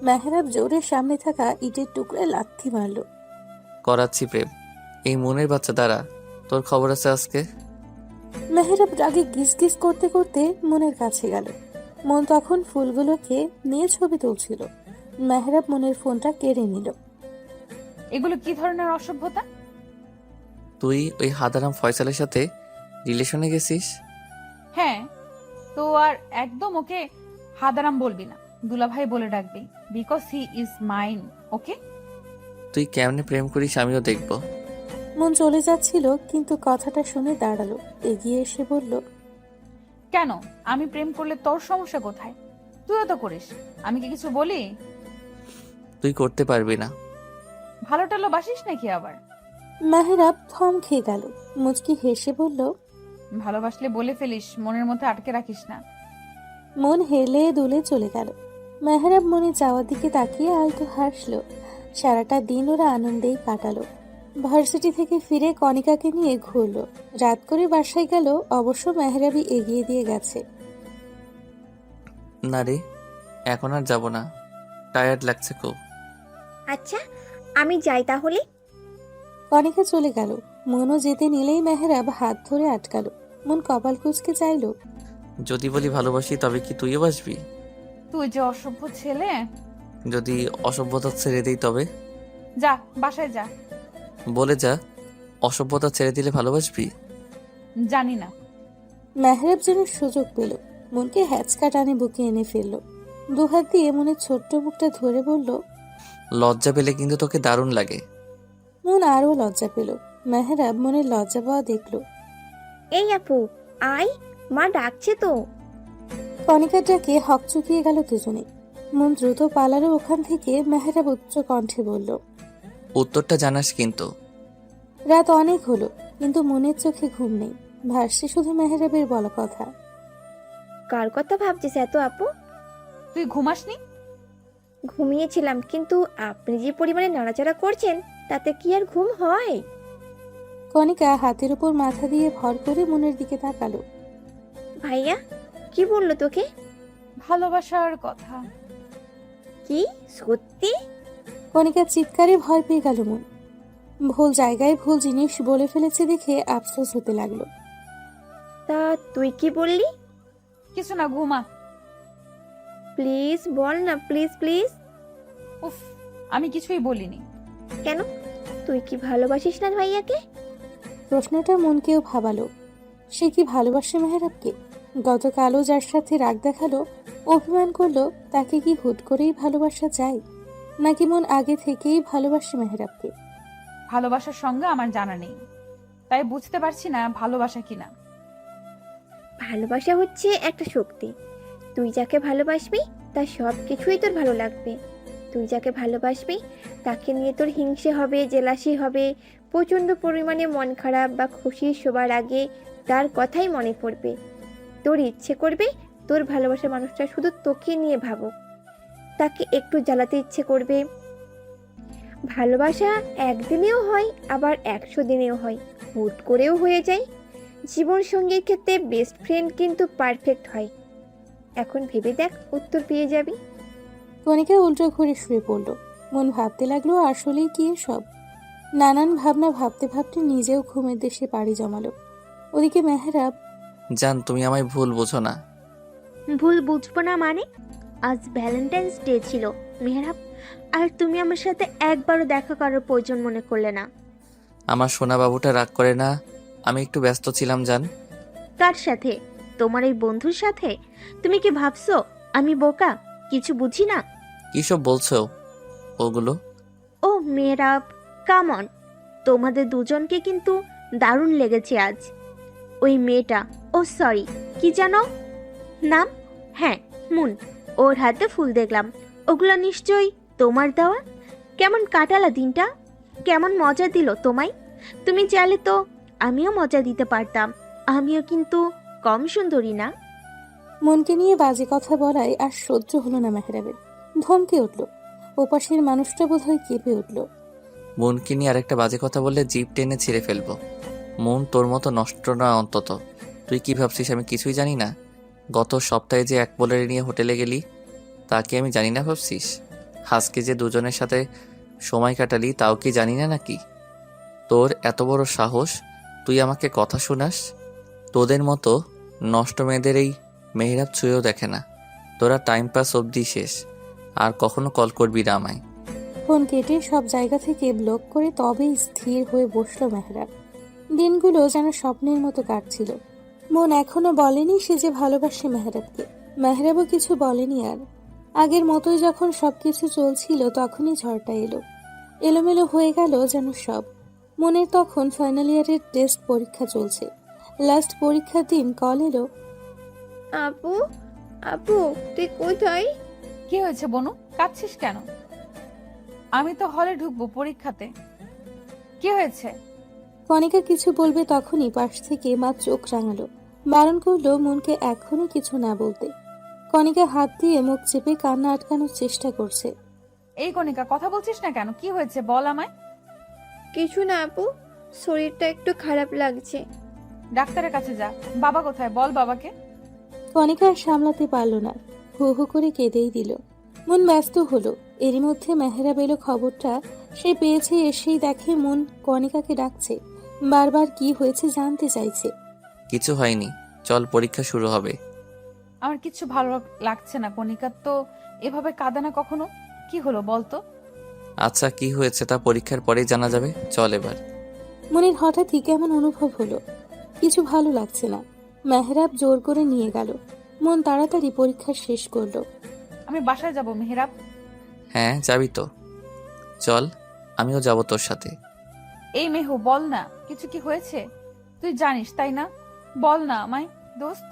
মেহরাব জোরে সামনে থাকা ইটের টুকরায় লাথি মারল। করাচ্ছি প্রেম। এই মনের বাচ্চা দ্বারা তোর খবর আছে আজকে? মেহরাব রাগে গিস গিস করতে করতে মনের কাছে গেল। মন তখন ফুলগুলোকে নিয়ে ছবি তুলছিল। মেহরাব মনের ফোনটা কেড়ে নিল। এগুলো কি ধরনের অসভ্যতা? তুই ওই হাদারাম ফয়সালের সাথে রিলেশনে গেছিস? হ্যাঁ, তো আর একদম ওকে হাদারাম বলবি না, দুলাভাই বলে ডাকবি। Because he is mine. Okay? তুই কেমনে প্রেম করিস আমিও দেখব। মন চলে যাচ্ছিল, কিন্তু কথাটা শুনে দাঁড়ালো। এগিয়ে এসে বলল, কেন? আমি প্রেম করলে তোর সমস্যা কোথায়? তুইও তো করিস, আমি কি কিছু বলি? তুই করতে পারবি না। ভালো টালো বাসিস নাকি আবার? মেহরাব থম খেয়ে গেল। মুচকি হেসে বলল, ভালোবাসলে বলে ফেলিস, মনের মধ্যে আটকে রাখিস না। মন হেলে দুলে চলে গেল। মেহরাব মনে যাওয়ার দিকে তাকিয়ে আলতো হাসলো। সারাটা দিন ওরা আনন্দেই কাটালো। ভার্সিটি থেকে ফিরে কণিকাকে নিয়ে ঘুরলো। রাত করে বাসায় গেল, অবশ্য মেহরাবই এগিয়ে দিয়ে গেছে। না রে, এখন আর যাব না, টায়ার্ড লাগছে খুব। আচ্ছা, আমি যাই তাহলে। কণিকা চলে গেল। মনও যেতে নিলেই মেহরাব হাত ধরে আটকালো। মন কপাল কুঁচকে চাইলো, যদি বলি ভালোবাসি তবে কি তুইও বাসবি? তুই যে অসভ্য ছেলে। যদি অসভ্যতা ছেড়ে দিই তবে? যা, বাসায় যা। বলে যা, অসভ্যতা ছেড়ে দিলে ভালোবাসবি? জানি না। মেহরাব যেন সুযোগ পেল। মনকে হ্যাচকা টানে বুকে এনে ফেললো। দুহাত দিয়ে মনের ছোট্ট বুকটা ধরে বলল, লজ্জা পেলে কিন্তু তোকে দারুণ লাগে। মন আরো লজ্জা পেল। মেহরাব মনের লজ্জা পাওয়া দেখলো। এই আপু, আয়, মা ডাকছে তো। কণিকার ডাকে হক চুকিয়ে গেল দুজনে। মন দ্রুত পালালো ওখান থেকে। মেহরাব উচ্চ কণ্ঠে বলল, উত্তরটা জানাস কিন্তু। রাত অনেক হলো, কিন্তু মনের চোখে ঘুম নেই। ভাসছে শুধু মেহরাবের বলা কথা। কার কথা ভাবছিস এত আপু? তুই ঘুমাসনি? ঘুমিয়েছিলাম, কিন্তু আপনি যে পরিমাণে নাড়াচাড়া করছেন তাতে কি আর ঘুম হয়? কণিকা হাতের উপর মাথা দিয়ে ভর করে মনের দিকে তাকালো। ভাইয়া কি বললো তোকে? ভালোবাসার কথা। কি কি সত্যি? কণিকার চিৎকারে ভয় পেয়ে গেল মন। ভুল জায়গায় ভুল জিনিস বলে ফেলেছে দেখে আফসোস হতে লাগলো। তা তুই কি বললি? কিছু না, ঘুমা। প্লিজ বল না, প্লিজ প্লিজ। উফ, আমি কিছুই বলিনি। কেন, তুই কি ভালোবাসিস না ভাইয়াকে? প্রশ্নটা মনকেও ভাবালো। সে কি ভালোবাসে মেহেরাবকে? গতকালও যার সাথে রাগ দেখালো, অভিমান করলো, তাকে কি হুট করেই ভালোবাসা যায়, নাকি মন আগে থেকেই ভালোবাসে মেহেরাবকে? ভালোবাসার সঙ্গে আমার জানা নেই, তাই বুঝতে পারছি না ভালোবাসা কিনা। ভালোবাসা হচ্ছে একটা শক্তি। তুই যাকে ভালোবাসবি তার সব কিছুই তোর ভালো লাগবে। তুই যাকে ভালোবাসবি তাকে নিয়ে তোর হিংসে হবে, জেলাসি হবে, প্রচণ্ড পরিমাণে মন খারাপ বা খুশি সবার আগে তার কথাই মনে পড়বে। তোর ইচ্ছে করবে তোর ভালোবাসার মানুষটা শুধু তোকে নিয়ে ভাবুক, তাকে একটু জ্বালাতে ইচ্ছে করবে। ভালোবাসা একদিনেও হয়, আবার 100 দিনেও হয়, হুট করেও হয়ে যায়। জীবন সঙ্গীর ক্ষেত্রে বেস্ট ফ্রেন্ড কিন্তু পারফেক্ট হয়। এখন ভেবে দেখ, উত্তর পেয়ে যাবি। কণিকা উল্টো ঘুরে শুয়ে পড়ল। মন ভাবতে লাগলো আসলেই কি এসব। নানান ভাবনা ভাবতে ভাবতে নিজেও ঘুমের দেশে পাড়ি জমালো। ওদিকে মেহেরাব জান, তুমি আমায় ভুল বোঝো না। ভুল বুঝবো না মানে? আজ ভ্যালেন্টাইন্স ডে ছিল মেহরাব, আর তুমি আমার সাথে একবারও দেখা করার প্রয়োজন মনে করলে না। আমার সোনা বাবুটা রাগ করে না, আমি একটু ব্যস্ত ছিলাম জান। কার সাথে? তোমার এই বন্ধুর সাথে? তুমি কি ভাবছো আমি বোকা, কিছু বুঝি না? কিসব বলছো ওগুলো? ও মেহরাব, কাম অন, তোমাদের দুজনকে কিন্তু দারুণ লেগেছে আজ। ওই মেয়েটা, ও সরি, কি জানো নাম? হ্যাঁ, মুন। ওর হাতে ফুল দেখলাম, ওগুলো নিশ্চয়ই তোমার দেওয়া। কেমন কাটালা দিনটা? কেমন মজা দিল তোমায়? তুমি চাইলে তো আমিও মজা দিতে পারতাম। আমিও কিন্তু কম সুন্দরী না। মনকে নিয়ে বাজে কথা বলায় আর সহ্য হলো না মেহেরাবের। ধমকে উঠল। ওপাশের মানুষটা বোধহয় কেঁপে উঠল। মনকে নিয়ে আরেকটা বাজে কথা বললে জিভ টেনে ছিঁড়ে ফেলবো। মন তোর মতো নষ্ট না অন্তত। তুই কি ভাবছিস আমি কিছুই জানি না? গত সপ্তাহে যে এক বোলের নিয়ে হোটেলে গেলি, তাকে আমি জানি না ভাবছিস? আজকে যে দুজনের সাথে সময় কাটালি তাও কি জানি না নাকি? তোর এত বড় সাহস, তুই আমাকে কথা শোনাস? তোদের মতো নষ্ট মেয়েদের এই মেহেরাব ছুঁয়েও দেখে না। তোরা টাইম পাস অবধি শেষ, আর কখনো কল করবি না আমায়। ফোন কেটে সব জায়গা থেকে ব্লক করে তবেই স্থির হয়ে বসলো মেহেরাব। দিনগুলো যেন স্বপ্নের মতো কাটছিল। মন এখনো বলেনি সে যে ভালোবাসে মেহেরাবকে। মেহেরাবও কিছু বলেনি আর। আগের মতোই যখন সবকিছু চলছিল তখনই ঝড়টা এলো। এলোমেলো হয়ে গেল যেন সব। মনের তখন ফাইনাল ইয়ারের টেস্ট পরীক্ষা চলছে। লাস্ট পরীক্ষার দিন কল এলো। আপু, আপু তুই কোথায়? কি হয়েছে বনু, কাঁদছিস কেন? আমি তো হলে ঢুকবো পরীক্ষাতে। কি হয়েছে? কণিকা কিছু বলবে তখনই পাশ থেকে মা চোখ রাঙালো, বারণ করলো মনকে এখনো কিছু না বলতে। কণিকা হাত দিয়ে মুখ চেপে কান্না আটকানোর চেষ্টা করছে। এই কণিকা, কথা বলছিস না কেন? কি হয়েছে বল আমায়। কিছু না আপু, শরীরটা একটু খারাপ লাগছে। ডাক্তারের কাছে যা। বাবা কোথায়? বল বাবাকে। কণিকা আর সামলাতে পারল না, হু হু করে কেঁদেই দিল। মন ব্যস্ত হলো। এরই মধ্যে মেহেরাব এলো খবরটা সে পেয়েছে। এসেই দেখে মন কণিকাকে ডাকছে, বারবার কি হয়েছে জানতে চাইছে। কিছু হয়নি, চল পরীক্ষা শুরু হবে। আমার কিচ্ছু ভালো লাগছে না কণিকা, তো এভাবে কাঁদে না কখনো। কি হলো বলতো? আচ্ছা, কি হয়েছে তা পরীক্ষার পরেই জানা যাবে, চল এবার। মনের হঠাৎই কেমন অনুভব হলো, কিছু ভালো লাগছে না। মেহেরাব জোর করে নিয়ে গেল। মন তাড়াতাড়ি পরীক্ষা শেষ করলো। আমি বাসায় যাব মেহেরাব। হ্যাঁ যাবি তো, চল আমিও যাব তোর সাথে। এই মেহু, বল না, কিছু কি হয়েছে? তুই জানিস তাই না? বল না আমায় দোস্ত,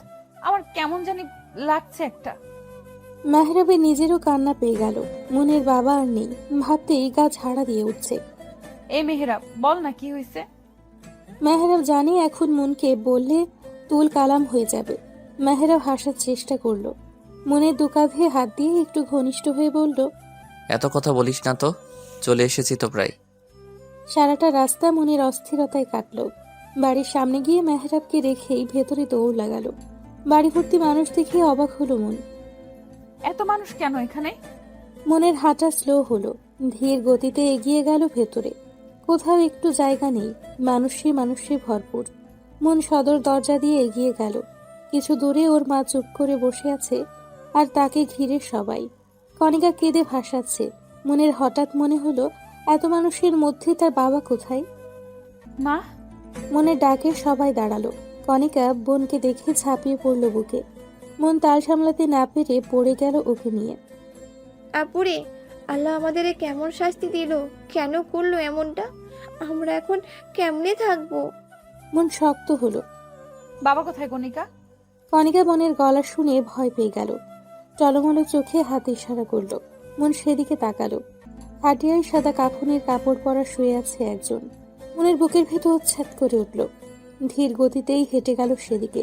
আমার কেমন জানি লাগছে একটা। মেহরাবের নিজেরও কান্না পেয়ে গেল। মনের বাবা আর নেই, ভাবতেই গা ঝাড়া দিয়ে উঠছে। এই মেহেরাব, বল না কি হয়েছে। মেহরাব জানে এখন মনকে বললে তুল কালাম হয়ে যাবে। মেহরাব হাসার চেষ্টা করলো। মনের দু কাঁধে হাত দিয়ে একটু ঘনিষ্ঠ হয়ে বলল, এত কথা বলিস না তো, চলে এসেছি তো প্রায়। সারাটা রাস্তা মনের অস্থিরতায় কাটলো। বাড়ির সামনে গিয়ে মেহরাবকে রেখেই ভেতরে দৌড় লাগালো। বাড়ি ভর্তি মানুষ দেখে অবাক হলো মন। এত মানুষ কেন এখানে? মনের হাঁটা স্লো হলো, ধীর গতিতে এগিয়ে গেল ভেতরে। কোথাও একটু জায়গা নেই, মানুষে ভরপুর। মন সদর দরজা দিয়ে এগিয়ে গেল। কিছু দূরে ওর মা চুপ করে বসে আছে, আর তাকে ঘিরে সবাই। কণিকা কেঁদে ভাসাচ্ছে। মনের হঠাৎ মনে হলো, এত মানুষের মধ্যে তার বাবা কোথায়। মা, মনের ডাকে সবাই দাঁড়ালো। কণিকা বোনকে দেখে ঝাঁপিয়ে পড়ল বুকে। মন তাল সামলাতে না পেরে পড়ে গেল ওকে নিয়ে। আপুরে, আল্লাহ আমাদের এ কেমন শাস্তি দিল? কেন করলো এমনটা? আমরা এখন কেমনে থাকবো? মন শক্ত হলো। বাবা কোথায় কণিকা? কণিকা মনের গলা শুনে ভয় পেয়ে গেল। টলমলো চোখে হাতে ইশারা করলো। মন সেদিকে তাকালো। খাটিয়ায় সাদা কাফনের কাপড় পরা শুয়ে আছে একজন। মনের বুকের ভেতর উচ্ছ্বাদ করে উঠল। ধীর গতিতেই হেঁটে গেল সেদিকে।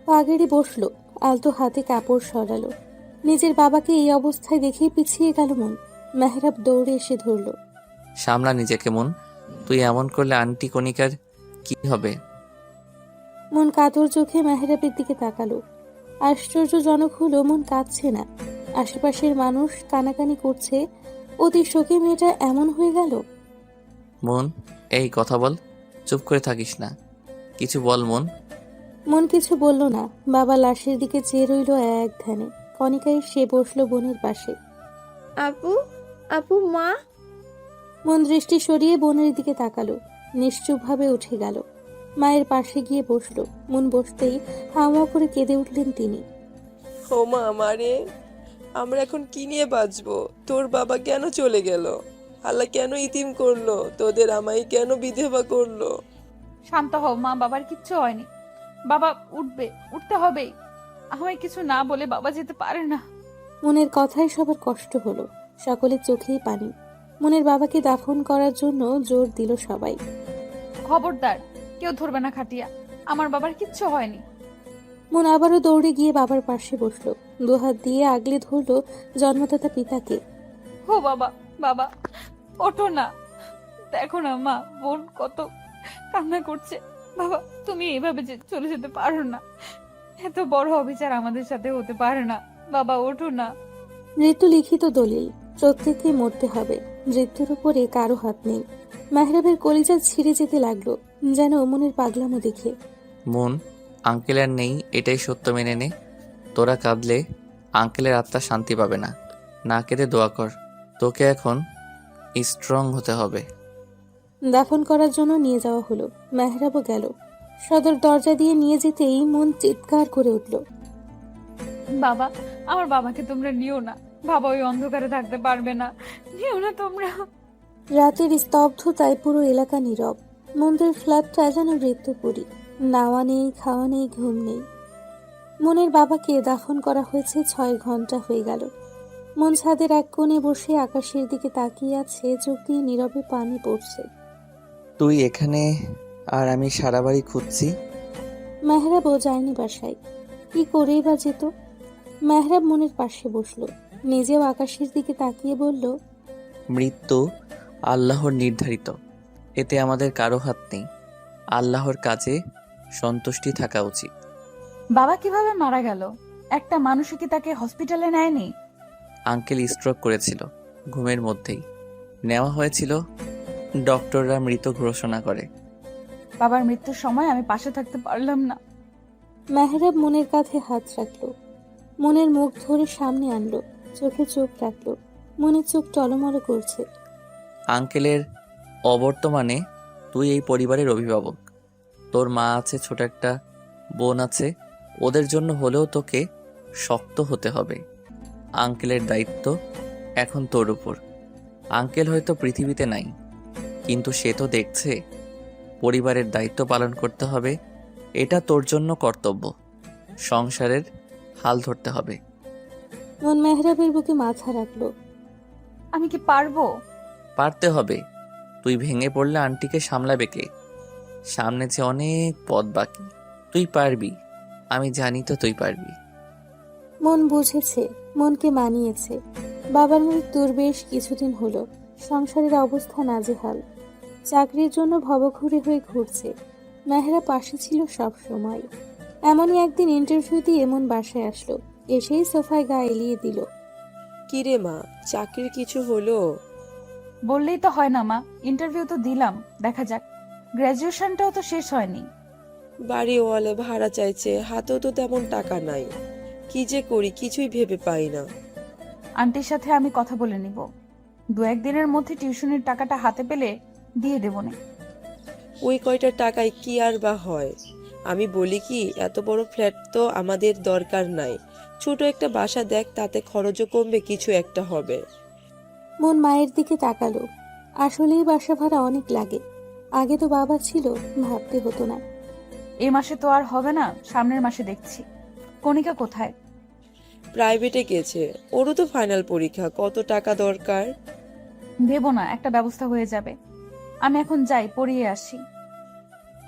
পা গেড়ে বসলো, আলতো হাতে কাপড় সরালো। নিজের বাবাকে এই অবস্থায় দেখেই পিছিয়ে গেল মন। মেহরাব দৌড়ে এসে ধরল। সামলা নিজেকে মন, তুই এমন করলে আন্টি কণিকার কি হবে? মন কাতর চোখে মেহরাবের দিকে তাকালো। আশ্চর্যজনক হলো, মন কাঁদছে না। আশেপাশের মানুষ কানাকানি করছে। অতি শোকে মেয়েটা এমন হয়ে গেল। মন, এই কথা বল, চুপ করে থাকিস না, কিছু বল মন। মন কিছু বলল না। বাবা লাশের দিকে চেয়ে রইল এক ধ্যানে। কণিকা এসে বসলো বোনের পাশে। আপু, আপু, মা। মন দৃষ্টি সরিয়ে বোনের দিকে তাকালো। নিশ্চুপভাবে উঠে গেল। মায়ের পাশে গিয়ে বসলো। মন বসতেই হাওয়া করে কেঁদে উঠলেন তিনি। ও মা আমারে, আমরা এখন কি নিয়ে বাঁচবো? তোর বাবা কেন চলে গেল? আল্লাহ কেন ইতিম করলো? তোদের আমায় কেন বিধবা করলো? শান্ত হও মা, বাবার কিচ্ছু হয়নি। বাবা উঠবে, উঠতে হবেই। আমায় কিছু না বলে বাবা যেতে পারে না। মনের কথায় সবার কষ্ট হলো। সকলের চোখেই পানি। মনের বাবাকে দাফন করার জন্য জোর দিল সবাই। খবরদার, কেউ ধরবে না খাটিয়া। আমার বাবার কিচ্ছু হয়নি। মন আবারও দৌড়ে গিয়ে বাবার পাশে বসলো। দুহাত দিয়ে আগলে ধরলো জন্মদাতা পিতাকে। ও বাবা, বাবা ওঠো না। দেখো না মা, বোন কত কান্না করছে। বাবা, তুমি এইভাবে যে চলে যেতে পারো না। এত বড় অবিচার আমাদের সাথে হতে পারে না। বাবা ওঠো না। মৃত্যু লিখিত দলিল, প্রত্যেককে মরতে হবে। মৃত্যুর উপরে কারো হাত নেই। মেহরাবের কলিজা ছিঁড়ে যেতে লাগলো, যেন মনের পাগলামো দেখে। মন, আঙ্কেল আর নেই, এটাই সত্য মেনে নে। তোরা কাঁদলে আঙ্কেলের আত্মা শান্তি পাবে না। না কেঁদে দোয়া কর। তোকে এখন স্ট্রং হতে হবে। দাফন করার জন্য নিয়ে যাওয়া হলো। মেহরাবও গেল। সদর দরজা দিয়ে নিয়ে যেতেই মন চিৎকার করে উঠল। বাবা, আমার বাবাকে তোমরা নিও না। বাবা ওই অন্ধকারে থাকতে পারবে না। নিও না তোমরা। রাতের স্তব্ধতায় পুরো এলাকা নীরব। মন্দির ফ্ল্যাটটা যেন মৃত্যুপুরী। নাওয়া নেই, খাওয়া নেই, ঘুম নেই। মনের বাবাকে দাফন করা হয়েছে 6 ঘন্টা হয়ে গেল। মন ছাদের এক কোণে বসে আকাশের দিকে তাকিয়ে আছে, চোখ দিয়ে নীরবে পানি পড়ছে। তুই এখানে আর আমি সারা বাড়ি খুঁজছি। মেহরাবও যায়নি বাসায়। কি করেই বা যেত? মেহরাব মনের পাশে বসলো। নিজেও আকাশের দিকে তাকিয়ে বলল, মৃত্যু আল্লাহর নির্ধারিত, এতে আমাদের কারো হাত নেই। আল্লাহর কাজে সন্তুষ্টি থাকা উচিত। বাবা কিভাবে মারা গেল? একটা মানুষও কি তাকে হসপিটালে নেয়নি? আঙ্কেল স্ট্রোক করেছিল, ঘুমের মধ্যেই নেওয়া হয়েছিল। ডক্টররা মৃত ঘোষণা করে। বাবার মৃত্যুর সময় আমি পাশে থাকতে পারলাম না। মেহরাব মনের কাঁধে হাত রাখলো। মনের মুখ ধরে সামনে আনলো, চোখে চোখ রাখলো। মনের চোখ টলমল করছে। আঙ্কেলের অবর্তমানে তুই এই পরিবারের অভিভাবক। তোর মা আছে, ছোট একটা বোন আছে। ওদের জন্য হলেও তোকে শক্ত হতে হবে। আঙ্কেলের দায়িত্ব এখন তোর উপর। আঙ্কেল হয়তো পৃথিবীতে নাই, কিন্তু সে তো দেখছে। পরিবারের দায়িত্ব পালন করতে হবে, এটা তোর জন্য কর্তব্য। সংসারের হাল ধরতে হবে। মন মেহরাবের বুকে মাথা রাখলো। আমি কি পারবো? পারতে হবে। তুই ভেঙে পড়লে আন্টিকে সামলাবে কে? সামনে যে অনেক পথ বাকি। তুই পারবি, আমি জানি তো তুই পারবি। মন বুঝেছে, মনকে মানিয়েছে। বাবার মৃত্যুর বেশ কিছুদিন হলো। সংসারের অবস্থা নাজেহাল। চাকরির জন্য ভবঘুরে হয়ে ঘুরছে। মেহরা পাশে ছিল সব সময়। এমনই একদিন ইন্টারভিউ দিয়ে মন বাসায় আসলো। এসেই সোফায় গা এলিয়ে দিল। কি রে মা, চাকরির কিছু হলো? বললেই তো হয় না মা, ইন্টারভিউ তো দিলাম, দেখা যাক। গ্র্যাজুয়েশনটাও তো শেষ হয়নি। বাড়িওয়ালা ভাড়া চাইছে, হাতেও তো তেমন টাকা নাই। কি যে করি কিছুই ভেবে পাই না। আন্টির সাথে আমি কথা বলে নিব, 2-1 দিনের মধ্যে টিউশনের টাকাটা হাতে পেলে দিয়ে দেবো না। ওই কয়টা টাকায় কি আর বা হয়? আমি বলি কি, এত বড় ফ্ল্যাট তো আমাদের দরকার নাই, ছোট একটা বাসা দেখ, তাতে খরচও কমবে, কিছু একটা হবে। মন মায়ের দিকে তাকালো। আসলেই বাসা ভাড়া অনেক লাগে। আগে তো বাবা ছিল, ভাবতে হতো না। এই মাসে তো আর হবে না, সামনের মাসে দেখছি। কণিকা কোথায়? প্রাইভেটে গেছে, ওরও তো ফাইনাল পরীক্ষা, কত টাকা দরকার? দেব না, একটা ব্যবস্থা হয়ে যাবে। আমি এখন যাই, পড়িয়ে আসি।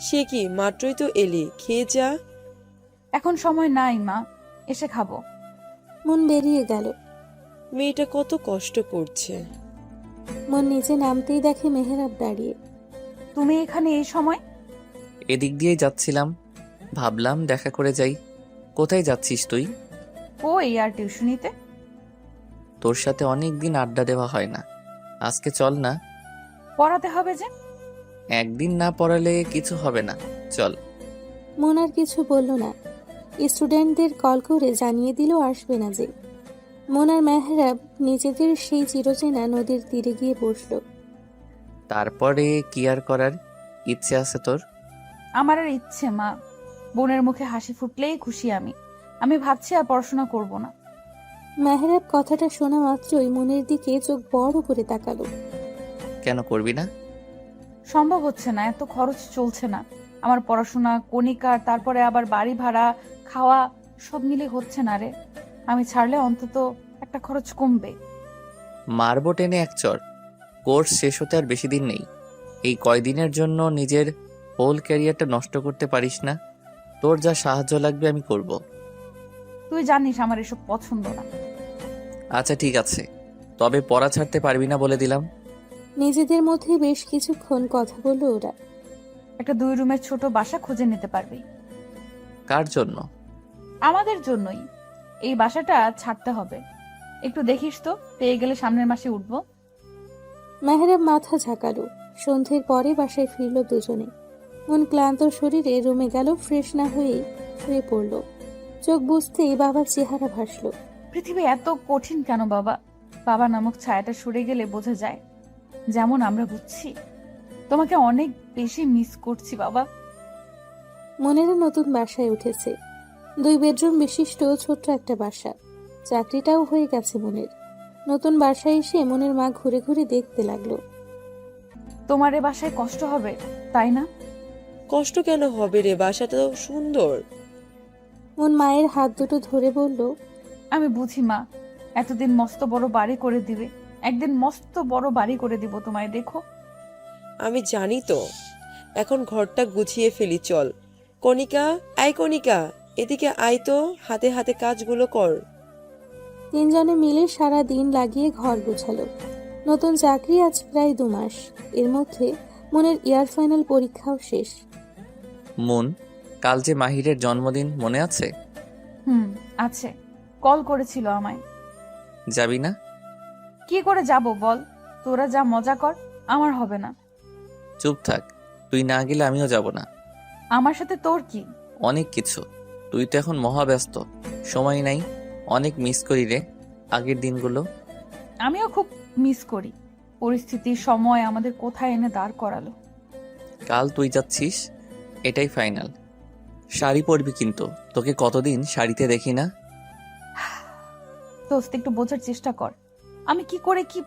সে কি, মাত্রই তো এলি, খেয়ে যা। এখন সময় নাই মা, এসে খাবো। মন বেরিয়ে গেল। মেয়েটা কত কষ্ট করছে। মন নিচে নামতেই দেখে মেহেরাব দাঁড়িয়ে। তুমি এখানে এই সময়? এদিক দিয়েই যাচ্ছিলাম, ভাবলাম দেখা করে যাই। কোথায় যাচ্ছিস তুই? কই আর টিউশনিতে। তোর সাথে অনেক দিন আড্ডা দেওয়া হয় না, আজকে চল না। পড়াতে হবে যে। একদিন না পড়ালে কিছু হবে না, চল। মন আর কিছু বলল না। স্টুডেন্টদের কল করে জানিয়ে দিল আসবে না যে। মন আর মেহরাব নিজেদের সেই চিরচেনা নদীর তীরে গিয়ে বসলো। তারপরে কি আর করার ইচ্ছে আছে তোর? আমার আর ইচ্ছে মা, বোনের মুখে হাসি ফুটলেই খুশি আমি। আমি ভাবছি আর পড়াশোনা করব না। মেহরাব কথাটা শোনা মাত্রই মনের দিকে চোখ বড় করে তাকালো। কেন করবি না? সম্ভব হচ্ছে না, এত খরচ চলছে না। আমার পড়াশোনা, কণিকার, তারপরে আবার বাড়ি ভাড়া, খাওয়া, সব মিলে হচ্ছে না রে। আমি ছাড়লে অন্তত একটা খরচ কমবে। মারবো টেনে এক চর। কোর্স শেষ হতে আর বেশি দিন নেই। এই কয়দিনের জন্য নিজের হোল ক্যারিয়ারটা নষ্ট করতে পারিস না। তোর যা সাহায্য লাগবে আমি করব। তুই জানিস আমার এসব পছন্দ না। আচ্ছা ঠিক আছে, তবে পড়া ছাড়তে পারবি না বলে দিলাম। নিজেদের মধ্যে বেশ কিছুক্ষণ কথা বলল ওরা। একটা 2 রুমের ছোট বাসা খুঁজে নিতে পারবি। কার জন্য? আমাদের জন্যই। এই বাসাটা ছাড়তে হবে। একটু দেখিস তো, পেয়ে গেলে সামনের মাসে উঠবো। মেহরাব মাথা ঝাঁকালো। সন্ধ্যের পরে বাসায় ফিরল দুজনে। মন ক্লান্ত শরীরে রুমে গেল, ফ্রেশ না হয়েই শুয়ে পড়ল। চোখ বুঝতেই বাবার চেহারা ভাসলো। পৃথিবী এত কঠিন কেন বাবা? বাবা নামক ছায়াটা সরে গেলে বোঝা যায়, যেমন আমরা বুঝছি। তোমাকে অনেক বেশি মিস করছি বাবা। মনেরও নতুন বাসায় উঠেছে। 2 বেডরুম বিশিষ্ট ছোট্ট একটা বাসা। চাকরিটাও হয়ে গেছে মনের। নতুন বাসায় এসে মনের মা ঘুরে ঘুরে দেখতে লাগলো। তোমার এ বাসায় কষ্ট হবে, তাই না? কষ্ট কেন হবে রে, বাসাটা তো সুন্দর। মন মায়ের হাত দুটো ধরে বলল, আমি বুঝি মা, এতদিন মস্ত বড় বাড়ি করে দিবে, একদিন মস্ত বড় বাড়ি করে দিব তোমায়, দেখো। আমি জানি তো, এখন ঘরটা গুছিয়ে ফেলি, চল। কণিকা, আয় কণিকা, এদিকে আয় তো, হাতে হাতে কাজগুলো কর। 3 জনে মিলে সারা দিন লাগিয়ে ঘর গোছালো। নতুন চাকরি আজ প্রায় 2 মাস। এর মধ্যে মনের ইয়ার ফাইনাল পরীক্ষাও শেষ। মন, কাল যে মাহিরের জন্মদিন মনে আছে? আছে, কল করেছিল আমায়। যাবি না? কি করে যাব বল? তোরা যা মজা কর, আমার হবে না। চুপ থাক, তুই না গেলে আমিও যাব না। আমার সাথে তোর কি? অনেক কিছু। তুই তো এখন মহাব্যস্ত, সময় নাই। অনেক মিস করি রে আগের দিনগুলো। আমিও খুব মিস করি। পরিস্থিতি, সময় আমাদের কোথায় এনে দাঁড় করালো। কাল তুই যাচ্ছিস, এটাই ফাইনাল। শাড়ি পরবি কিন্তু, তোকে কতদিন শাড়িতে দেখি না। দোস্ত, একটু বোঝার চেষ্টা কর। আমি কি করে কি।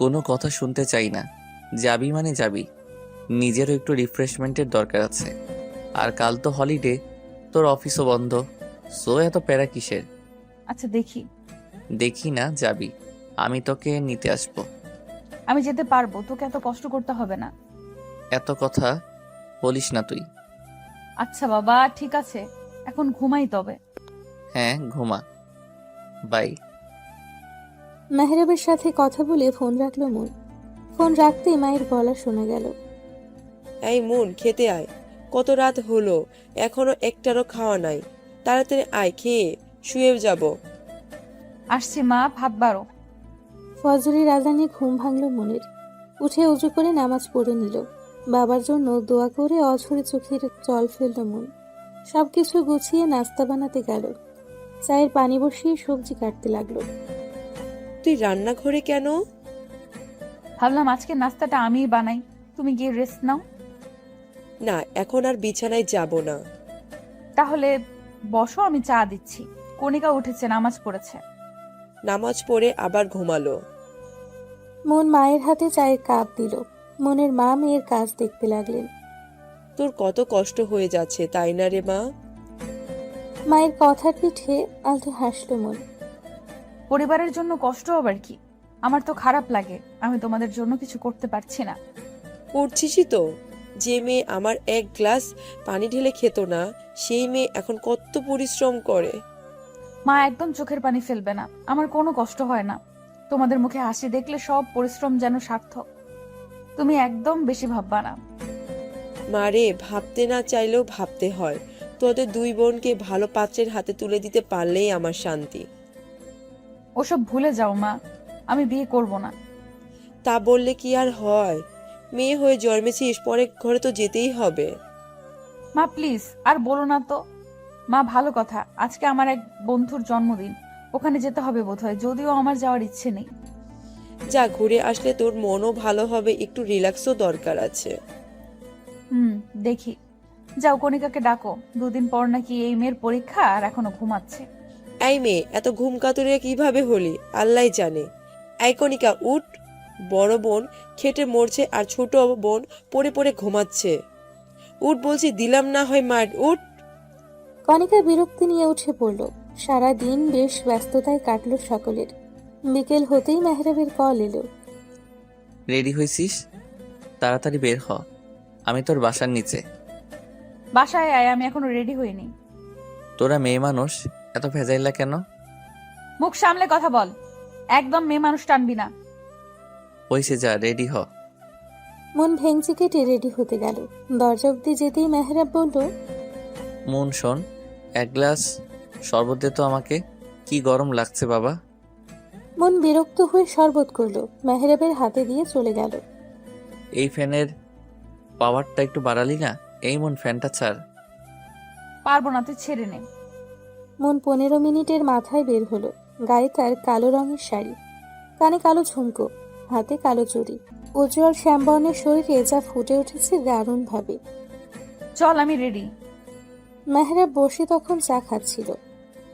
কোনো কথা শুনতে চাই না। যাবি মানে যাবি। নিজেরও একটু রিফ্রেশমেন্টের দরকার আছে। আর কাল তো হলিডে, তোর অফিসও বন্ধ। সো এত প্যারা কিসের? আচ্ছা দেখি। দেখি না, যাবি। আমি তোকে নিতে আসবো। আমি যেতে পারবো, তোকে এত কষ্ট করতে হবে না। এত কথা বলিস না তুই। আচ্ছা বাবা, ঠিক আছে, এখন ঘুমাই তবে। হ্যাঁ ঘুমা, বাই। মেহরাবের সাথে কথা বলে ফোন রাখলো মন। ফোন রাখতেই মায়ের গলা শোনা গেল। এই মুন, খেতে আয়, কত রাত হলো, এখনো একটারও খাওয়া নাই। তাড়াতাড়ি আয়, খেয়ে শুয়ে যাব। আসছি মা, ভাত বাড়ো। ফজরের আজানে ঘুম ভাঙল মনের। উঠে উজু করে নামাজ পড়ে নিল। বাবার জন্য দোয়া করে অঝরে চোখের জল ফেলল মন। সবকিছু গুছিয়ে নাস্তা বানাতে গেল। চায়ের পানি বসিয়ে সবজি কাটতে লাগলো। তুই রান্নাঘরে কেন? ভাবলাম আজকে নাস্তাটা আমিই বানাই, তুমি গিয়ে রেস্ট নাও। না, এখন আর বিছানায় যাব না। তাহলে বসো, আমি চা দিচ্ছি। কণিকা উঠেছে, নামাজ পড়েছে। নামাজ পড়ে আবার ঘুমালো। মন মায়ের হাতে চায়ের কাপ দিল। মনের মা মেয়ের কাজ দেখতে লাগলেন। তোর কত কষ্ট হয়ে যাচ্ছে, তাই না রে মা? মায়ের কথার পিঠে আলতো হাসলো মন। পরিবারের জন্য কষ্ট আবার কি? আমার তো খারাপ লাগে আমি তোমাদের জন্য কিছু করতে পারছি না। করছিসই তো। যে মেয়ে আমার এক গ্লাস পানি ঢেলে খেত না, সেই মেয়ে এখন কত পরিশ্রম করে। মা, একদম চোখের পানি ফেলবে না। আমার কোনো কষ্ট হয় না। তোমাদের মুখে হাসি দেখলে সব পরিশ্রম যেন সার্থক। তুমি একদম বেশি ভাববা না। মারে, ভাবতে না চাইলেও ভাবতে হয়। তোদের দুই বোনকে ভালো পাত্রের হাতে তুলে দিতে পারলেই আমার শান্তি। ওসব ভুলে যাও মা, আমি বিয়ে করব না। তা বললে কি আর হয়? মেয়ে হয়ে জন্মেছিস, পরে ঘরে তো যেতেই হবে। মা প্লিজ, আর বলো না তো। মা, ভালো কথা, আজকে আমার এক বন্ধুর জন্মদিন, ওখানে যেতে হবে বোধহয়, যদিও আমার যাওয়ার ইচ্ছে নেই। যা, ঘুরে আসলে তোর মনও ভালো হবে, একটু রিল্যাক্সও দরকার আছে। দেখি। যাও, কণিকাকে ডাকো। দুদিন পর নাকি এই মেয়ের পরীক্ষা, আর এখনো ঘুমাচ্ছে। এই মেয়ে এত ঘুম কাতুরে কিভাবে হলি আল্লাহ জানে। এই কণিকা, উঠ। বড় বোন খেটে মরছে আর ছোট বোন পড়ে পড়ে ঘুমাচ্ছে। উঠ বলছি, দিলাম না হয় মার, উঠ। কণিকা বিরক্তি নিয়ে উঠে পড়ল। সারা দিন বেশ ব্যস্ততায় কাটলো সকলের। বিকেল হতেই মেহরাবের কল এলো। রেডি হয়েছিস? তাড়াতাড়ি বের হ, আমি তোর বাসার নিচে। বাসায় আয়, আমি এখনো রেডি হইনি। তোরা মেয়ে মানুষ, এত ভেজাইলা কেন? মুখ সামলে কথা বল। একদম মেয়ে মানুষ টানবি না। হইছে, যা রেডি হ। মন ভেঙচি কেটে রেডি হতে গেল। দরজা অব্দি যেতেই মেহরাব বলল, মন শোন, এক গ্লাস শরবত দে তো আমাকে, কি গরম লাগছে বাবা। মন বিরক্ত হয়ে শরবত করলো। মেহরাবের হাতে দিয়ে চলে গেল। এই ফ্যানের পাওয়ারটা একটু বাড়ালি না? এই মন, ফ্যানটা ছাড়। পারবো না, তুই ছেড়ে নে। মন 15 মিনিটের মাথায় বের হলো। গায়ে তার কালো রঙের শাড়ি, কানে কালো ঝুমকো, হাতে কালো চুড়ি। উজ্জ্বল শ্যামবর্ণের শরীরে যা ফুটে উঠেছে দারুণ ভাবে। চল, আমি রেডি। মেহরাব বসে তখন চা খাচ্ছিল।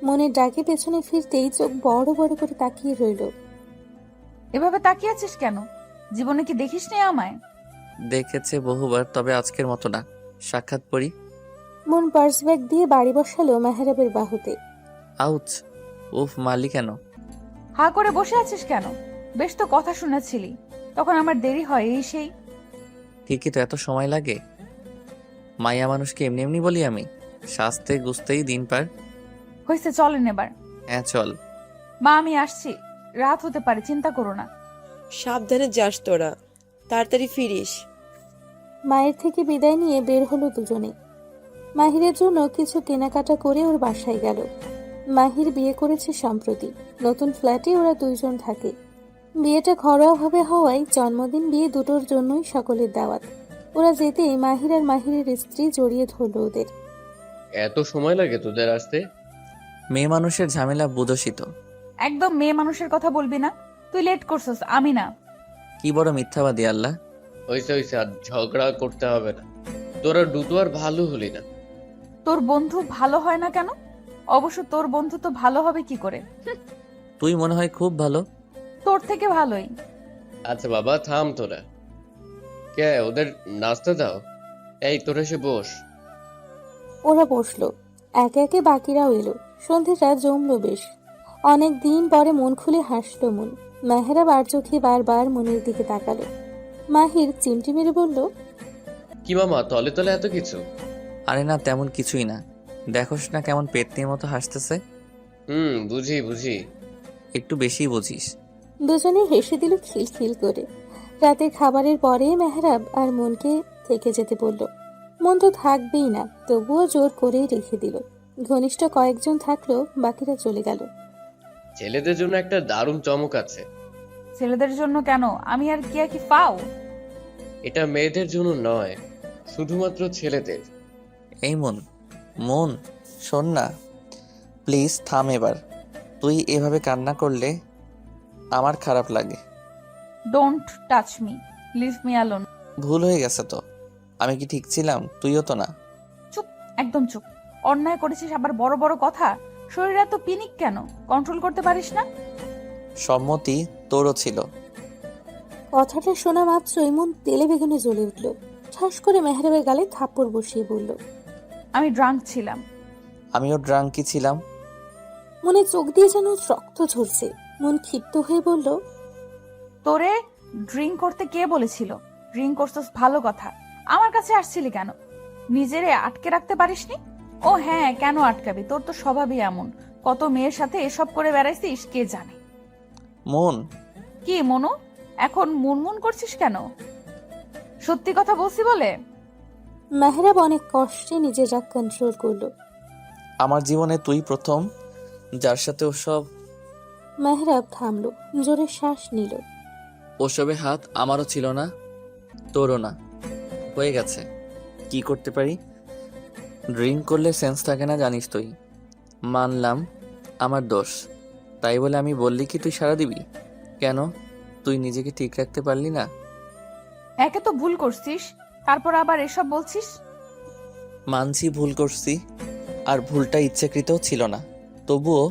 মনের ডাকে পেছনে ফিরতেই চোখ বড় বড় করে তাকিয়ে রইল। এভাবে তাকিয়ে আছিস কেন? জীবনে কি দেখিস নি আমায়? দেখেছে বহুবার, তবে আজকের মতো না। সাক্ষাৎ পড়ি। মন পার্স ব্যাগ দিয়ে বাড়ি বসালো মেহরাবের বাহুতে। আউচ! উফ, মারলি কেন? হা করে বসে আছিস কেন? বেশ তো কথা শুনেছিলি, তখন আমার দেরি হয় এই সেই। ঠিকই তো, এত সময় লাগে? মাইয়া মানুষকে এমনি এমনি বলি আমি? সাজতে গুছতেই দিন পার। হয়েছে, চলেন এবার। হ্যাঁ চল। মা, আমি আসছি। রাত হতে পারে, চিন্তা করো না। সাবধানে যাস তোরা, তাড়াতাড়ি ফিরিস। মায়ের থেকে বিদায় নিয়ে বের হলো দুজনে। মাহিরের জন্য কিছু কেনাকাটা করে ওর বাসায় গেল। মাহির বিয়ে করেছে সম্প্রতি। নতুন ফ্ল্যাটে ওরা দুইজন থাকে। বিয়েটা ঘরোয়াভাবে হওয়ায় জন্মদিন বিয়ে দুটোর জন্যই সকলের দাওয়াত। ওরা যেতেই মাহির আর মাহিরের স্ত্রী জড়িয়ে ধরল ওদের। এত সময় লাগে তোদের আসতে? মেয়ে মানুষের ঝামেলা বুঝোসই তো। একদম মেয়ে মানুষের কথা বলবি না। তুই লেট করছিস, আমি না। কি বড় মিথ্যাবাদী আল্লাহ। হইছে হইছে, আর ঝগড়া করতে হবে না। তোরা দুটো আর ভালো হলি না। তোর বন্ধু ভালো হয় না কেন? অবশ্য তোর বন্ধু তো ভালো হবে কি করে? তুই মনে হয় খুব ভালো। তোর থেকে ভালোই। আচ্ছা বাবা, থাম তোরা। কে ওদের নাস্তা দাও। এই তোরা এসে বস। ওরা বসলো। একে একে বাকিরাও এলো। সন্ধেটা জমলো বেশ। অনেক দিন পরে মন খুলে হাসলো মন। মেহরাব আর চোখে বারবার মনের দিকে তাকালো। মাহির চিমটি মেরে বলল, কি মামা, তলে তলে এত কিছু? আরে না, তেমন কিছুই না। দেখোস না কেমন পেতনির মতো হাসতেছে? বুঝি বুঝি। একটু বেশি বুঝিস। দুজনে হেসে দিল খিলখিল করে। রাতের খাবারের পরে মেহরাব আর মনকে থেকে যেতে বলল। মন তো থাকবেই না, তবুও জোর করেই রেখে দিল। ঘনিষ্ঠ কয়েকজন থাকলো, বাকিরা চলে গেল। ছেলেদের জন্য একটা দারুণ চমক আছে। ছেলেদের জন্য কেন? আমি আর কি পাও? এটা মেয়েদের জন্য নয়, শুধুমাত্র ছেলেদের। এই মন, মন, শোন না, প্লিজ থাম এবার। তুই এভাবে কান্না করলে আমার খারাপ লাগে। Don't touch me, leave me alone. ভুল হয়ে গেছে তো। আমি কি ঠিক ছিলাম? তুইও তো না। চুপ, একদম চুপ। অন্যায় করেছিস আবার বড় বড় কথা। শরীর এত পিনিক কেন? কন্ট্রোল করতে পারিস না? সম্মতি তোরও ছিল। কথাটা শোনা মাত্রই মন তেলে বেগুনে জ্বলে উঠল। ঠাস করে মেহরাবের গালে থাপ্পড় বসিয়ে বলল, আমি ড্রাঙ্ক ছিলাম। আমিও ড্রাঙ্কি ছিলাম। মনে চোখ দিয়ে যেন রক্ত ঝরছে। মন ক্ষিপ্ত হয়ে বলল, তোরে ড্রিঙ্ক করতে কে বলেছিল? ড্রিঙ্ক করছিস ভালো কথা, আমার কাছে আসছিলি কেন? নিজেরে আটকে রাখতে পারিসনি? ও হ্যাঁ, কেন আটকাবি? তোর তো স্বভাবই এমন। কত মেয়ের সাথে এসব করে বেড়াইছিস কে জানে। মন, কি মনু, এখন মুনমুন করছিস কেন? সত্যি কথা বলছি বলে? মেহরাব অনেক কষ্টে নিজের রাগ কন্ট্রোল করলো। আমার জীবনে তুই প্রথম যার সাথে ওসব। মেহরাব থামলো, জোরে শ্বাস নিল। ওসবে হাত আমারও ছিল না, তোরও না। হয়ে গেছে, কি করতে পারি? ড্রিঙ্ক করলে সেন্স থাকে না, জানিস তুই। মানলাম আমার দোষ, তাই বলে আমি বললি কি তুই সাড়া দিবি? কেন? তুই নিজেকে ঠিক রাখতে পারলি না? একে তো ভুল করছিস, তারপর আবার এসব বলছিস। মানছি ভুল করছি, আর ভুলটা ইচ্ছাকৃতও ছিল না। তবুও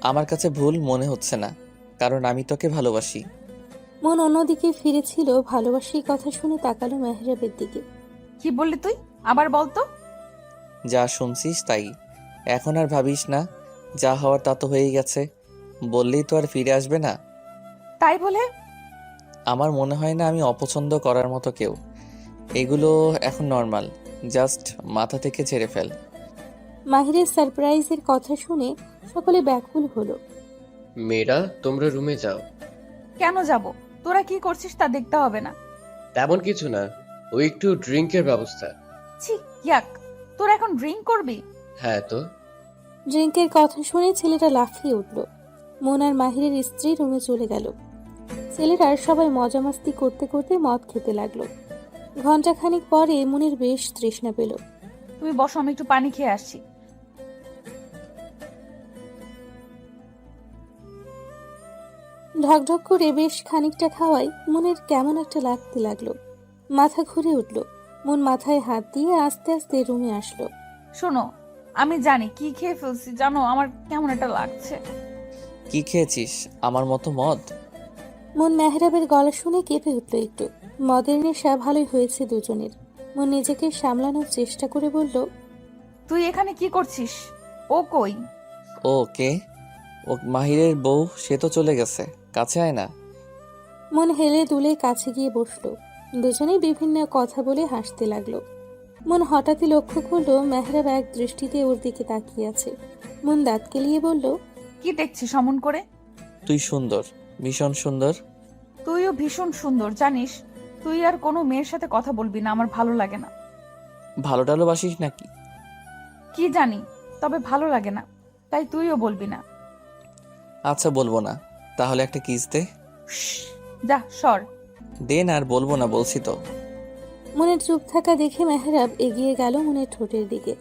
আমার কাছে ভুল মনে হচ্ছে না, কারণ আমি তোকে ভালোবাসি। মন অন্যদিকে ফিরেছিল, ভালোবাসি কথা শুনে তাকালো মেহরাবের দিকে। কি বললি তুই? আবার বলতো। যা শুনছিস তাই। এখন আর ভাবিস না, যা হওয়ার তা তো হয়েই গেছে। বললেই তো আর ফিরে আসবে না। তাই বলে? আমার মনে হয় না আমি অপছন্দ করার মতো কেউ। এগুলো এখন নর্মাল, জাস্ট মাথা থেকে ছেড়ে ফেল। মাহিরের সারপ্রাইজের কথা শুনে সকলে ব্যাকুল হলো। মেয়েরা, তোমরা রুমে যাও। কেন যাব? তোরা কি করছিস তা দেখতে হবে না? তেমন কিছু না, ওই একটু ড্রিঙ্কের ব্যবস্থা। ছি, ইয়াক। তোরা এখন ড্রিঙ্ক করবি? হ্যাঁ তো। ড্রিঙ্কের কথা শুনে ছেলেটা লাফিয়ে উঠল। মন আর মাহিরের স্ত্রী রুমে চলে গেল। ছেলেরা সবাই মজা মাস্তি করতে করতে মদ খেতে লাগলো। ঘন্টাখানিক পরে মনের বেশ তৃষ্ণা পেল। তুমি বসো, আমি একটু পানি খেয়ে আসছি। ঢকঢক করে বেশ খানিকটা খাওয়াই মনের কেমন একটা লাগতে লাগলো। মাথা ঘুরে উঠল। মন মাথায় হাত দিয়ে আস্তে আস্তে রুমে আসলো। শোনো, আমি জানি কি খেয়ে ফেলছি, জানো আমার কেমন একটা লাগছে। কি খেয়েছিস? আমার মতো মদ? মন মেহরাবের গলা শুনে কেঁপে উঠল একটু। মদের নেশা ভালোই হয়েছে দুজনের। মন নিজেকে সামলানোর চেষ্টা করে বলল, তুই এখানে কি করছিস? ও কই? ও কে? ও মাহিরের বউ, সে তো চলে গেছে। কাছে আয় না। মন হেলে দুলে কাছে গিয়ে বসলো। দুজনেই বিভিন্ন কথা বলে হাসতে লাগলো। মন হঠাৎই লক্ষ্য করলো মেহরাব এক দৃষ্টিতে ওর দিকে তাকিয়ে আছে। মন দাঁত কেলিয়ে বলল, কি দেখছিস অমন করে? তুই সুন্দর, ভীষণ সুন্দর। তুইও ভীষণ সুন্দর, জানিস। তুই আর কোনো মেয়ের সাথে কথা বলবি না, আমার ভালো লাগে না। ভালো টালোবাসিস নাকি? কি জানি, তবে ভালো লাগে না, তাই তুইও বলবি না। আচ্ছা বলবো না, তাহলে একটা কিস দে। শ্শ্, যা সর। দে না, আর বলবো না বলছি তো। মনের চুপ থাকা দেখে মেহরাব এগিয়ে গেল মনের ঠোঁটের দিকে।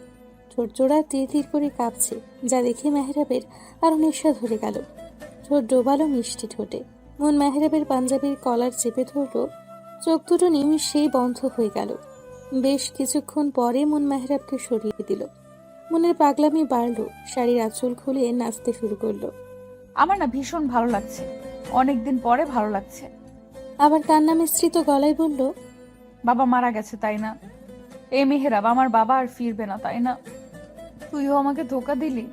ঠোঁট জোড়া তীর তীর করে কাঁপছে, যা দেখে মেহরাবের আরো নেশা ধরে গেল। ঠোঁট ডোবালো মিষ্টি ঠোঁটে। মন মেহরাবের পাঞ্জাবির কলার চেপে ধরল। চোখ দুটো নিমিষেই বন্ধ হয়ে গেল। বেশ কিছুক্ষণ পরে মন মেহরাবকে সরিয়ে দিল। মনের পাগলামি বাড়ল, শাড়ির আঁচল খুলে নাচতে শুরু করলো। আমার না ভীষণ ভালো লাগছে, অনেকদিন পরে ভালো লাগছে। আবার কান্না মিশ্রিত গলায় বলল, বাবা মারা গেছে তাই না? এ মেহেরাব, আমার বাবা আর ফিরবে না তাই না? তুইও আমাকে ধোকা দিলি।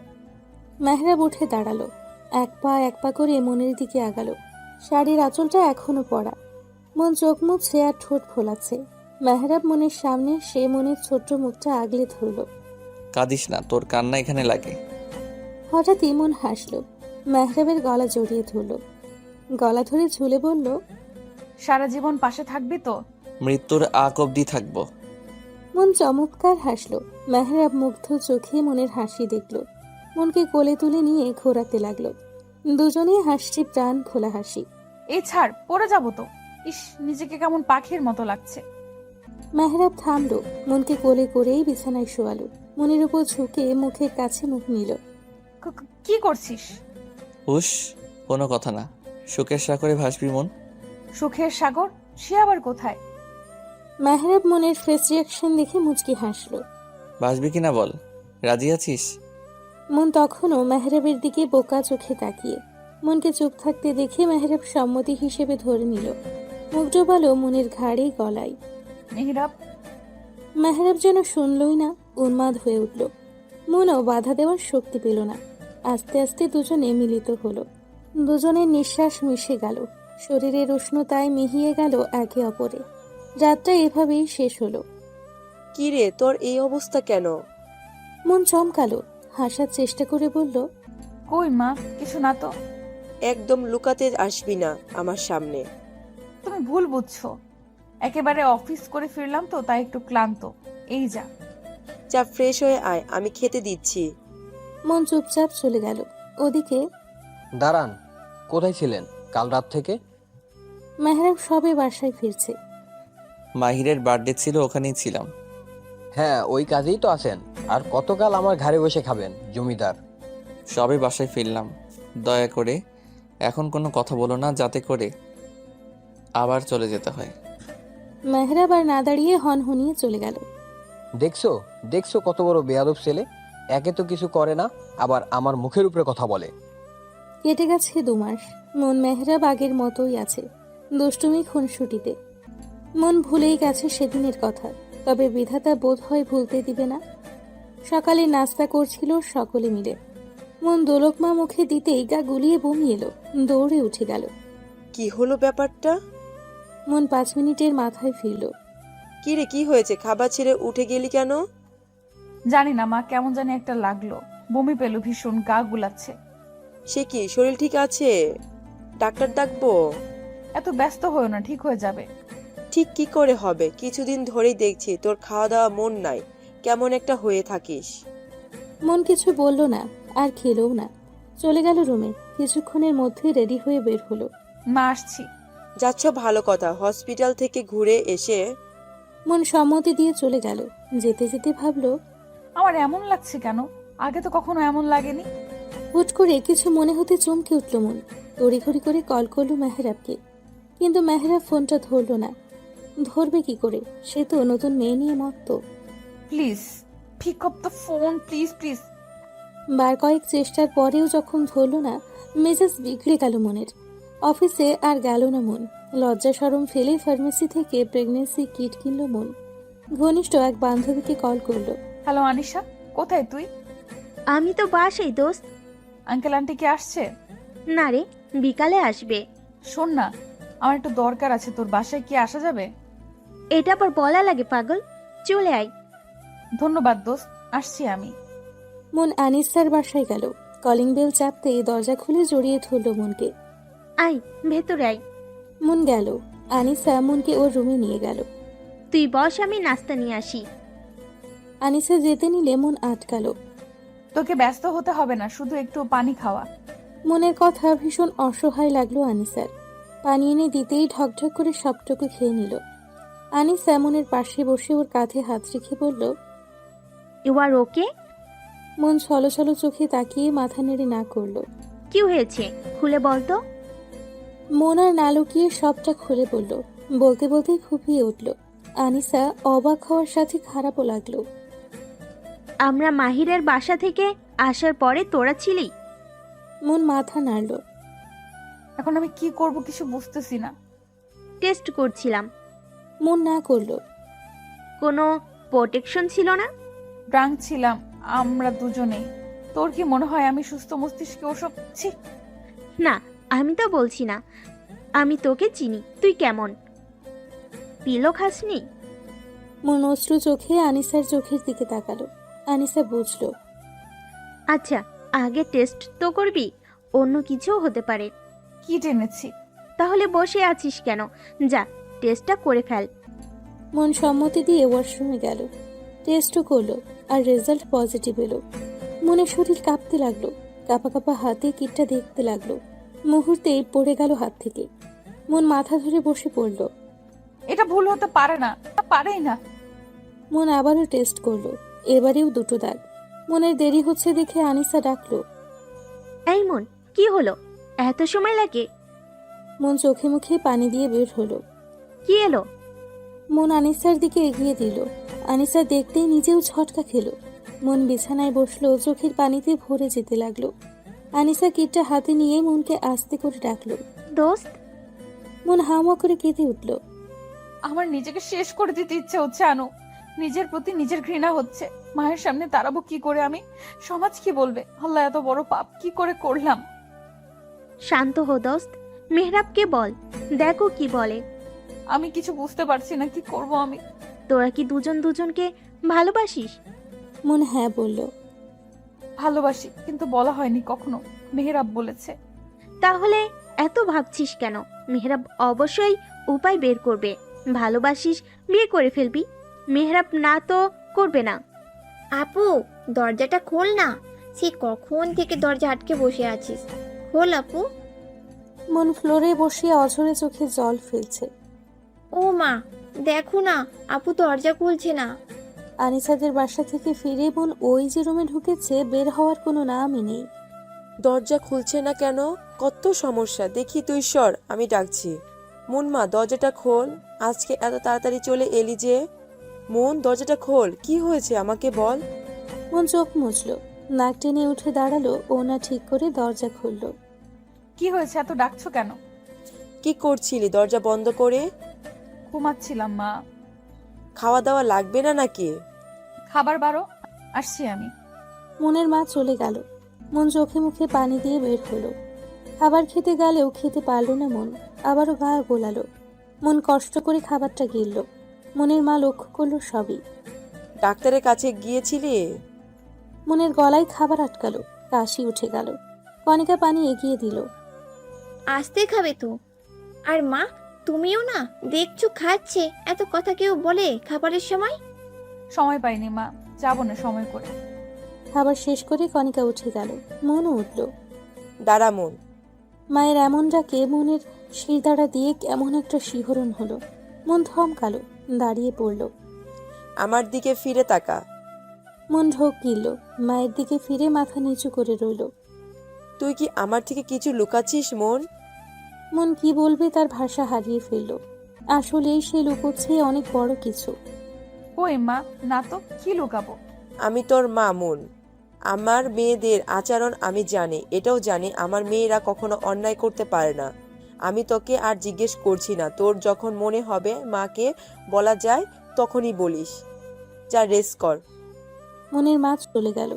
মেহরাব উঠে দাঁড়ালো। এক পা করে মনের দিকে আগালো। শাড়ির আঁচলটা এখনো পরা। মন চোখ মুছছে আর ঠোঁট ফোলাচ্ছে। মেহরাব মনের সামনে সে মনের ছোট্ট মুখটা আগলে ধরল। কাঁদিস না, তোর কান্না এখানে লাগে। হঠাৎই মন হাসলো। মেহরাবের গলা জড়িয়ে ধরল। গলা ধরে ঝুলে বলল, সারা জীবন পাশে থাকবি তো? মৃত্যুর আগ অব্দি থাকবো। মন চমৎকার হাসলো। মেহরাব মুগ্ধ চোখে মনের হাসি দেখল। মনকে কোলে তুলে নিয়ে ঘোরাতে লাগলো। দুজনেই হাসছি, প্রাণ খোলা হাসি। এই ছাড়, পড়ে যাবো তো। ইস, নিজেকে কেমন পাখির মতো লাগছে। মেহরাব থামলো, মনকে কোলে করেই বিছানায় শোয়ালো। মনের উপর ঝুঁকে মুখের কাছে মুখ নিল। কি করছিস? হুশ, কোনো কথা না। সুখের সাগরে ভাসবি মন। সুখের সাগর? সে আবার কোথায়? মেহরাব মনের ফেস রিয়াকশন দেখে মুচকি হাসলো। ভাসবি কিনা বল, রাজি আছিস? মন তখনও মেহরাবের দিকে বোকা চোখে তাকিয়ে। মনকে চুপ থাকতে দেখে মেহরাব সম্মতি হিসেবে ধরে নিল। মুখ ডোবালো মনের ঘাড়ে গলায়। মেহরাব। মেহরাব যেন শুনলই না, উন্মাদ হয়ে উঠল। মনও বাধা দেওয়ার শক্তি পেল না। আস্তে আস্তে দুজনে মিলিত হলো। দুজনের নিঃশ্বাস মিশে গেল, শরীরের উষ্ণতায় মিহিয়ে গেল একে অপরে। রাতটা এভাবেই শেষ হলো। কি রে, তোর এই অবস্থা কেন? মন চমকালো, হাসার চেষ্টা করে বলল, কই মা, কিছু না তো। একদম লুকাতে আসবি না আমার সামনে। তুমি ভুল বুঝছো। একেবারে অফিস করে ফিরলাম তো, তাই একটু ক্লান্ত। এই যা। যা ফ্রেশ হয়ে আয়, আমি খেতে দিচ্ছি। মন চুপচাপ চলে গেল। ওদিকে দাঁড়ান, কোথায় ছিলেন কাল রাত থেকে? মেহরাব সবে বাসায় ফিরছে। মাহিরের বার্থডে ছিল, ওখানেই ছিলাম। হ্যাঁ, ওই কাজেই তো আছেন। আর কতকাল আমার ঘরে বসে খাবেন জমিদার? সবে বাসায় ফিরলাম। দয়া করে এখন কোনো কথা বলো না, যাতে করে আবার চলে যেতে হয়। মেহরাব আর না দাঁড়িয়ে হনহনিয়ে চলে গেল। দেখছো দেখছো কত বড় বেয়াদব ছেলে। একে তো কিছু করে না, আবার আমার মুখের উপরে কথা বলে। কেটে গেছে 2 মাস। মন মেহরাব আগের মতোই আছে, দুষ্টুমি খুনসুটিতে। মন ভুলেই গেছে সেদিনের কথা, তবে বিধাতা বোধ হয় ভুলতে দিবে না। সকালে নাস্তা করছিল সকলে মিলে। মন দোলকমা মুখে দিতেই গা গুলিয়ে বমি এলো, দৌড়ে উঠে গেল। কি হলো ব্যাপারটা? মন 5 মিনিটের মাথায় ফিরল। কি রে, কি হয়েছে? খাবার ছেড়ে উঠে গেলি কেন? জানি না মা, কেমন জানি একটা লাগলো। বমি পেল ভীষণ, গা গুলাচ্ছে। সে কি, শরীর ঠিক আছে? ডাক্তার ডাকবো? এত ব্যস্ত হয়েও না, ঠিক হয়ে যাবে। ঠিক কি করে হবে? কিছুদিন ধরেই দেখছি তোর খাওয়া দাওয়া মন নাই, কেমন একটা হয়ে থাকিস। মন কিছু বলল না, আর খেলও না। চলে গেল রুমে। কিছুক্ষণের মধ্যে রেডি হয়ে বের হলো। মা, আসছি। যাচ্ছ, ভালো কথা। হসপিটাল থেকে ঘুরে এসে মন সম্মতি দিয়ে চলে গেল। যেতে যেতে ভাবলো, আমার এমন লাগছে কেন? আগে তো কখনো এমন লাগেনি। হুট করে কিছু মনে হতে চমকে উঠল মন। তড়িঘড়ি করে কল করলো মেহরাবকে, কিন্তু মেহরাব ফোনটা ধরলো না। ধরবে কি করে? সে তো নতুন মেয়ে নিয়ে মত্ত। Please pick up the phone, please please. বার কয়েক চেষ্টার পরেও যখন ধরলো না, মেজাজ বিগড়ে গেল মনের। অফিসে আর গেল না মন। লজ্জা শরম ফেলে ফার্মেসি থেকে প্রেগনেন্সি কিট কিনল মন। ঘনিষ্ঠ এক বান্ধবীকে কল করলো। হ্যালো আনিশা, কোথায় তুই? আমি তো বাসাই দোস্ত। আঙ্কেল আন্টি কি আসছে? না রে, বিকালে আসবে। শোন না, আমার একটু দরকার আছে, তোর বাসায় কি আসা যাবে? এটা আবার বলা লাগে পাগল, চলে আয়। ধন্যবাদ দোস্ত, আসছি আমি। মন আনিসার বাসায় গেল। কলিং বেল চাপতেই দরজা খুলে জড়িয়ে ধরল মনকে। আয় ভেতরে আয়। মন গেল। আনিসা মনকে ওর রুমে নিয়ে গেল। তুই বস, আমি নাস্তা নিয়ে আসি। আনিসা যেতে নিলে মন আটকালো। তোকে ব্যস্ত হতে হবে না, শুধু একটু পানি খাওয়া। মনের কথা ভীষণ অসহায় লাগলো আনিসার। পানি এনে দিতেই ঢকঢক করে সবটুকু খেয়ে নিল। আনিসা মনের পাশে বসে ওর কাঁধে হাত রেখে বলল, ইউ আর ওকে? মন ছলো ছলো চোখে তাকিয়ে মাথা নেড়ে না করলো। কি হয়েছে খুলে বল তো। মন আর না লুকিয়ে সবটা খুলে বলল। বলতে বলতেই ফুপিয়ে উঠল। আনিসা অবাক হওয়ার সাথে খারাপও লাগলো। আমরা মাহিরের বাসা থেকে আসার পরে তোরা ছিলি? মন মাথা নাড়ল। এখন আমি কি করব কিছু বুঝতেছি না। টেস্ট করছিলাম। মন না করলো। কোনো প্রোটেকশন ছিল না? ড্রাঙ্ক ছিলাম আমরা দুজনেই। তোর কি মনে হয় আমি সুস্থ মস্তিষ্কে ওসব? ছি। না, আমি তো বলছি না। আমি তোকে চিনি, তুই কেমন। পিলো খাসনি? মন অশ্রু চোখে আনিসার চোখের দিকে তাকালো। আনিসা বুঝলো। আচ্ছা, আগে টেস্ট তো করবি, অন্য কিছুও হতে পারে। কি টেনেছি? তাহলে বসে আছিস কেন? যা, টেস্টটা করে ফেল। মন সম্মতি দিয়ে ওয়াশরুমে গেল। টেস্টও করলো, আর রেজাল্ট পজিটিভ এলো। মনে শরীর কাঁপতে লাগলো। কাপা কাপা হাতে কিটটা দেখতে লাগলো। মুহূর্তেই পড়ে গেল হাত থেকে। মন মাথা ধরে বসে পড়ল। এটা ভুল হতে পারে না, পারেই না। মন আবারও টেস্ট করলো। এবারেও দুটো দাগ। মনের দেরি হচ্ছে দেখে আনিসা ডাকলো। এই মন, কি হলো? এত সময় লাগে? মন চোখে মুখে পানি দিয়ে বের হলো। কি এলো? মন আনিসার দিকে এগিয়ে দিল। আনিসা দেখতেই নিজেও ঝটকা খেলো। মন বিছানায় বসলো, চোখের পানিতে ভরে যেতে লাগলো। আনিসা কিটটা হাতে নিয়ে মনকে আস্তে করে ডাকলো। দোস্ত। মন হাওয়া করে কেঁদে উঠল। আমার নিজেকে শেষ করে দিতে ইচ্ছে হচ্ছে আনু। নিজের প্রতি নিজের ঘৃণা হচ্ছে। মায়ের সামনে দাঁড়াবো কি করে আমি? সমাজ কি বলবে? আল্লাহ, এত বড় পাপ কি করে করলাম? শান্ত হো দোস্ত, মেহরাবকে বল, দেখো কি বলে। আমি কিছু বুঝতে পারছি না, কি করব আমি? তোরা কি দুজন দুজনকে ভালোবাসিস? মন হ্যাঁ বলল। ভালোবাসি, কিন্তু বলা হয়নি কখনো। মেহেরাব বলেছে। তাহলে এত ভাবছিস কেন? মেহরাব অবশ্যই উপায় বের করবে। ভালোবাসিস, বিয়ে করে ফেলবি। মেহরাব না তো করবে না। আপু, দরজাটা খোল না। সে কখন থেকে দরজা আটকে বসে আছিস? খোল আপু। মন ফ্লোরে বসে অঝরে চোখে জল ফেলছে। ও মা, দেখো না, আপু দরজা খুলছে না। আনিসাদের বাসা থেকে ফিরে মন ওই যে রুমে ঢুকেছে, বের হওয়ার কোনো নামই নেই। দরজা খুলছে না কেন? কত সমস্যা, দেখি তুই সর, আমি ডাকছি। মা, দরজাটা খোল। আজকে এত তাড়াতাড়ি চলে এলি যে? মন, দরজাটা খোল, কি হয়েছে আমাকে বল। মন চোখ মুছলো, নাক টেনে উঠে দাঁড়ালো, ওনা ঠিক করে দরজা খুললো। কি হয়েছে? এত ডাকছো কেন? কি করছিলি দরজা বন্ধ করে? ঘুমাচ্ছিলাম মা। খাওয়া দাওয়া লাগবে না নাকি? খাবার বারো, আসছি আমি। মনের মা চলে গেল। মন চোখে মুখে পানি দিয়ে বের হলো। খাবার খেতে গেলেও খেতে পারল না মন। আবারও গা গোলালো। মন কষ্ট করে খাবারটা গিলল। মনের মা লক্ষ্য করলো সবই। ডাক্তারের কাছে গিয়েছিলি? মনের গলায় খাবার আটকালো, কাশি উঠে গেল। কণিকা পানি এগিয়ে দিল। আসতে খাবে তো। আর মা, তুমিও না, দেখছো খাচ্ছে, এত কথা কেউ বলে খাবারের সময়? সময় পাইনি মা, যাবো না সময় করে। খাবার শেষ করে কণিকা উঠে গেল। মনও উঠল। দাঁড়া মন। মায়ের এমন ডাকে মনের শিরদাঁড়া দিয়ে কেমন একটা শিহরণ হলো। মন থমকালো, দাঁড়িয়ে পড়ল। আমার দিকে ফিরে তাকা। মন ঢোক গিলল, মায়ের দিকে ফিরে মাথা নিচু করে রইল। তুই কি আমার থেকে কিছু লুকাচ্ছিস মন? মন কি বলবে তার ভাষা হারিয়ে ফেলল। আসলেই সে লুকোচ্ছে অনেক বড় কিছু। ওই মা, না তো, কি লুকাবো? আমি তোর মা মন। আমার মেয়েদের আচরণ আমি জানি, এটাও জানি আমার মেয়েরা কখনো অন্যায় করতে পারে না। আমি তোকে আর জিজ্ঞেস করছি না, তোর যখন মনে হবে মাকে বলা যায় তখনই বলিস। যা রেস্ট কর। মনের মা চলে গেল।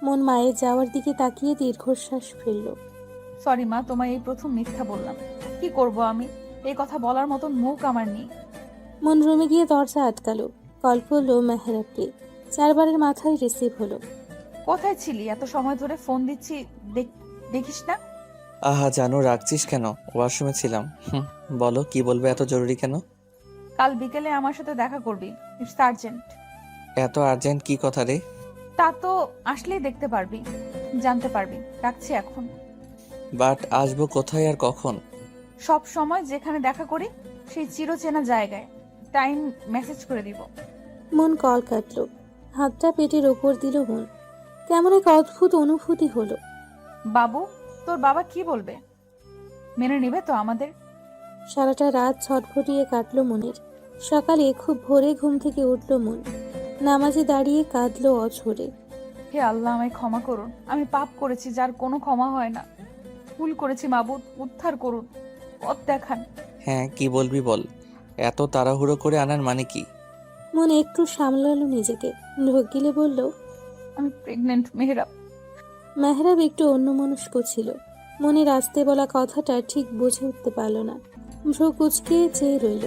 মন মায়ের যাওয়ার দিকে তাকিয়ে দীর্ঘশ্বাস ফেলল। সরি মা, তোমায় এই প্রথম মিথ্যা বললাম। কি করব আমি? এই কথা বলার মতন মুখ আমার নেই। মন রুমে গিয়ে দরজা আটকালো। কল করলো মেহরাবকে। 4 বারের মাথায় রিসিভ হলো। কোথায় ছিলি? এত সময় ধরে ফোন দিচ্ছি, দেখিস না? আহা জানো, রাখছিস কেন? ওয়াশরুমে ছিলাম। বলো, কি বলবে? এত জরুরি কেন? কাল বিকেলে আমার সাথে দেখা করবি, ইটস আর্জেন্ট। এত আর্জেন্ট কি কথা রে? তা তো আসলেই দেখতে পারবি, জানতে পারবি। রাখছি এখন। বাট আসবো কোথায় আর কখন? সব সময় যেখানে দেখা করি সেই চিরচেনা জায়গায়। টাইম মেসেজ করে দিব। মন কল কাটলো। হাতটা পেটের ওপর দিল মন। কেমন এক অদ্ভুত অনুভূতি হলো। বাবু, তোর বাবা কি বলবে? মেনে নেবে তো আমাদের? সারাটা রাত ছটফটিয়ে কাটলো মনের। সকালে খুব ভোরে ঘুম থেকে উঠল মন। নামাজে দাঁড়িয়ে কাঁদলো অঝরে। হে আল্লাহ, আমায় ক্ষমা করুন। আমি পাপ করেছি যার কোনো ক্ষমা হয় না। ভুল করেছি মাবুদ, উদ্ধার করুন, পথ দেখান। হ্যাঁ, কি বলবি বল। এত তাড়াহুড়ো করে আনার মানে কি? মন একটু সামলালো নিজেকে। ঢোক গিলে বলল, আমি প্রেগনেন্ট মেহরাব। মেহরাব একটু অন্যমনস্ক ছিল। মনের আসতে বলা কথাটা ঠিক বুঝে উঠতে পারল না। ভ্রু কুচকে চেয়ে রইল।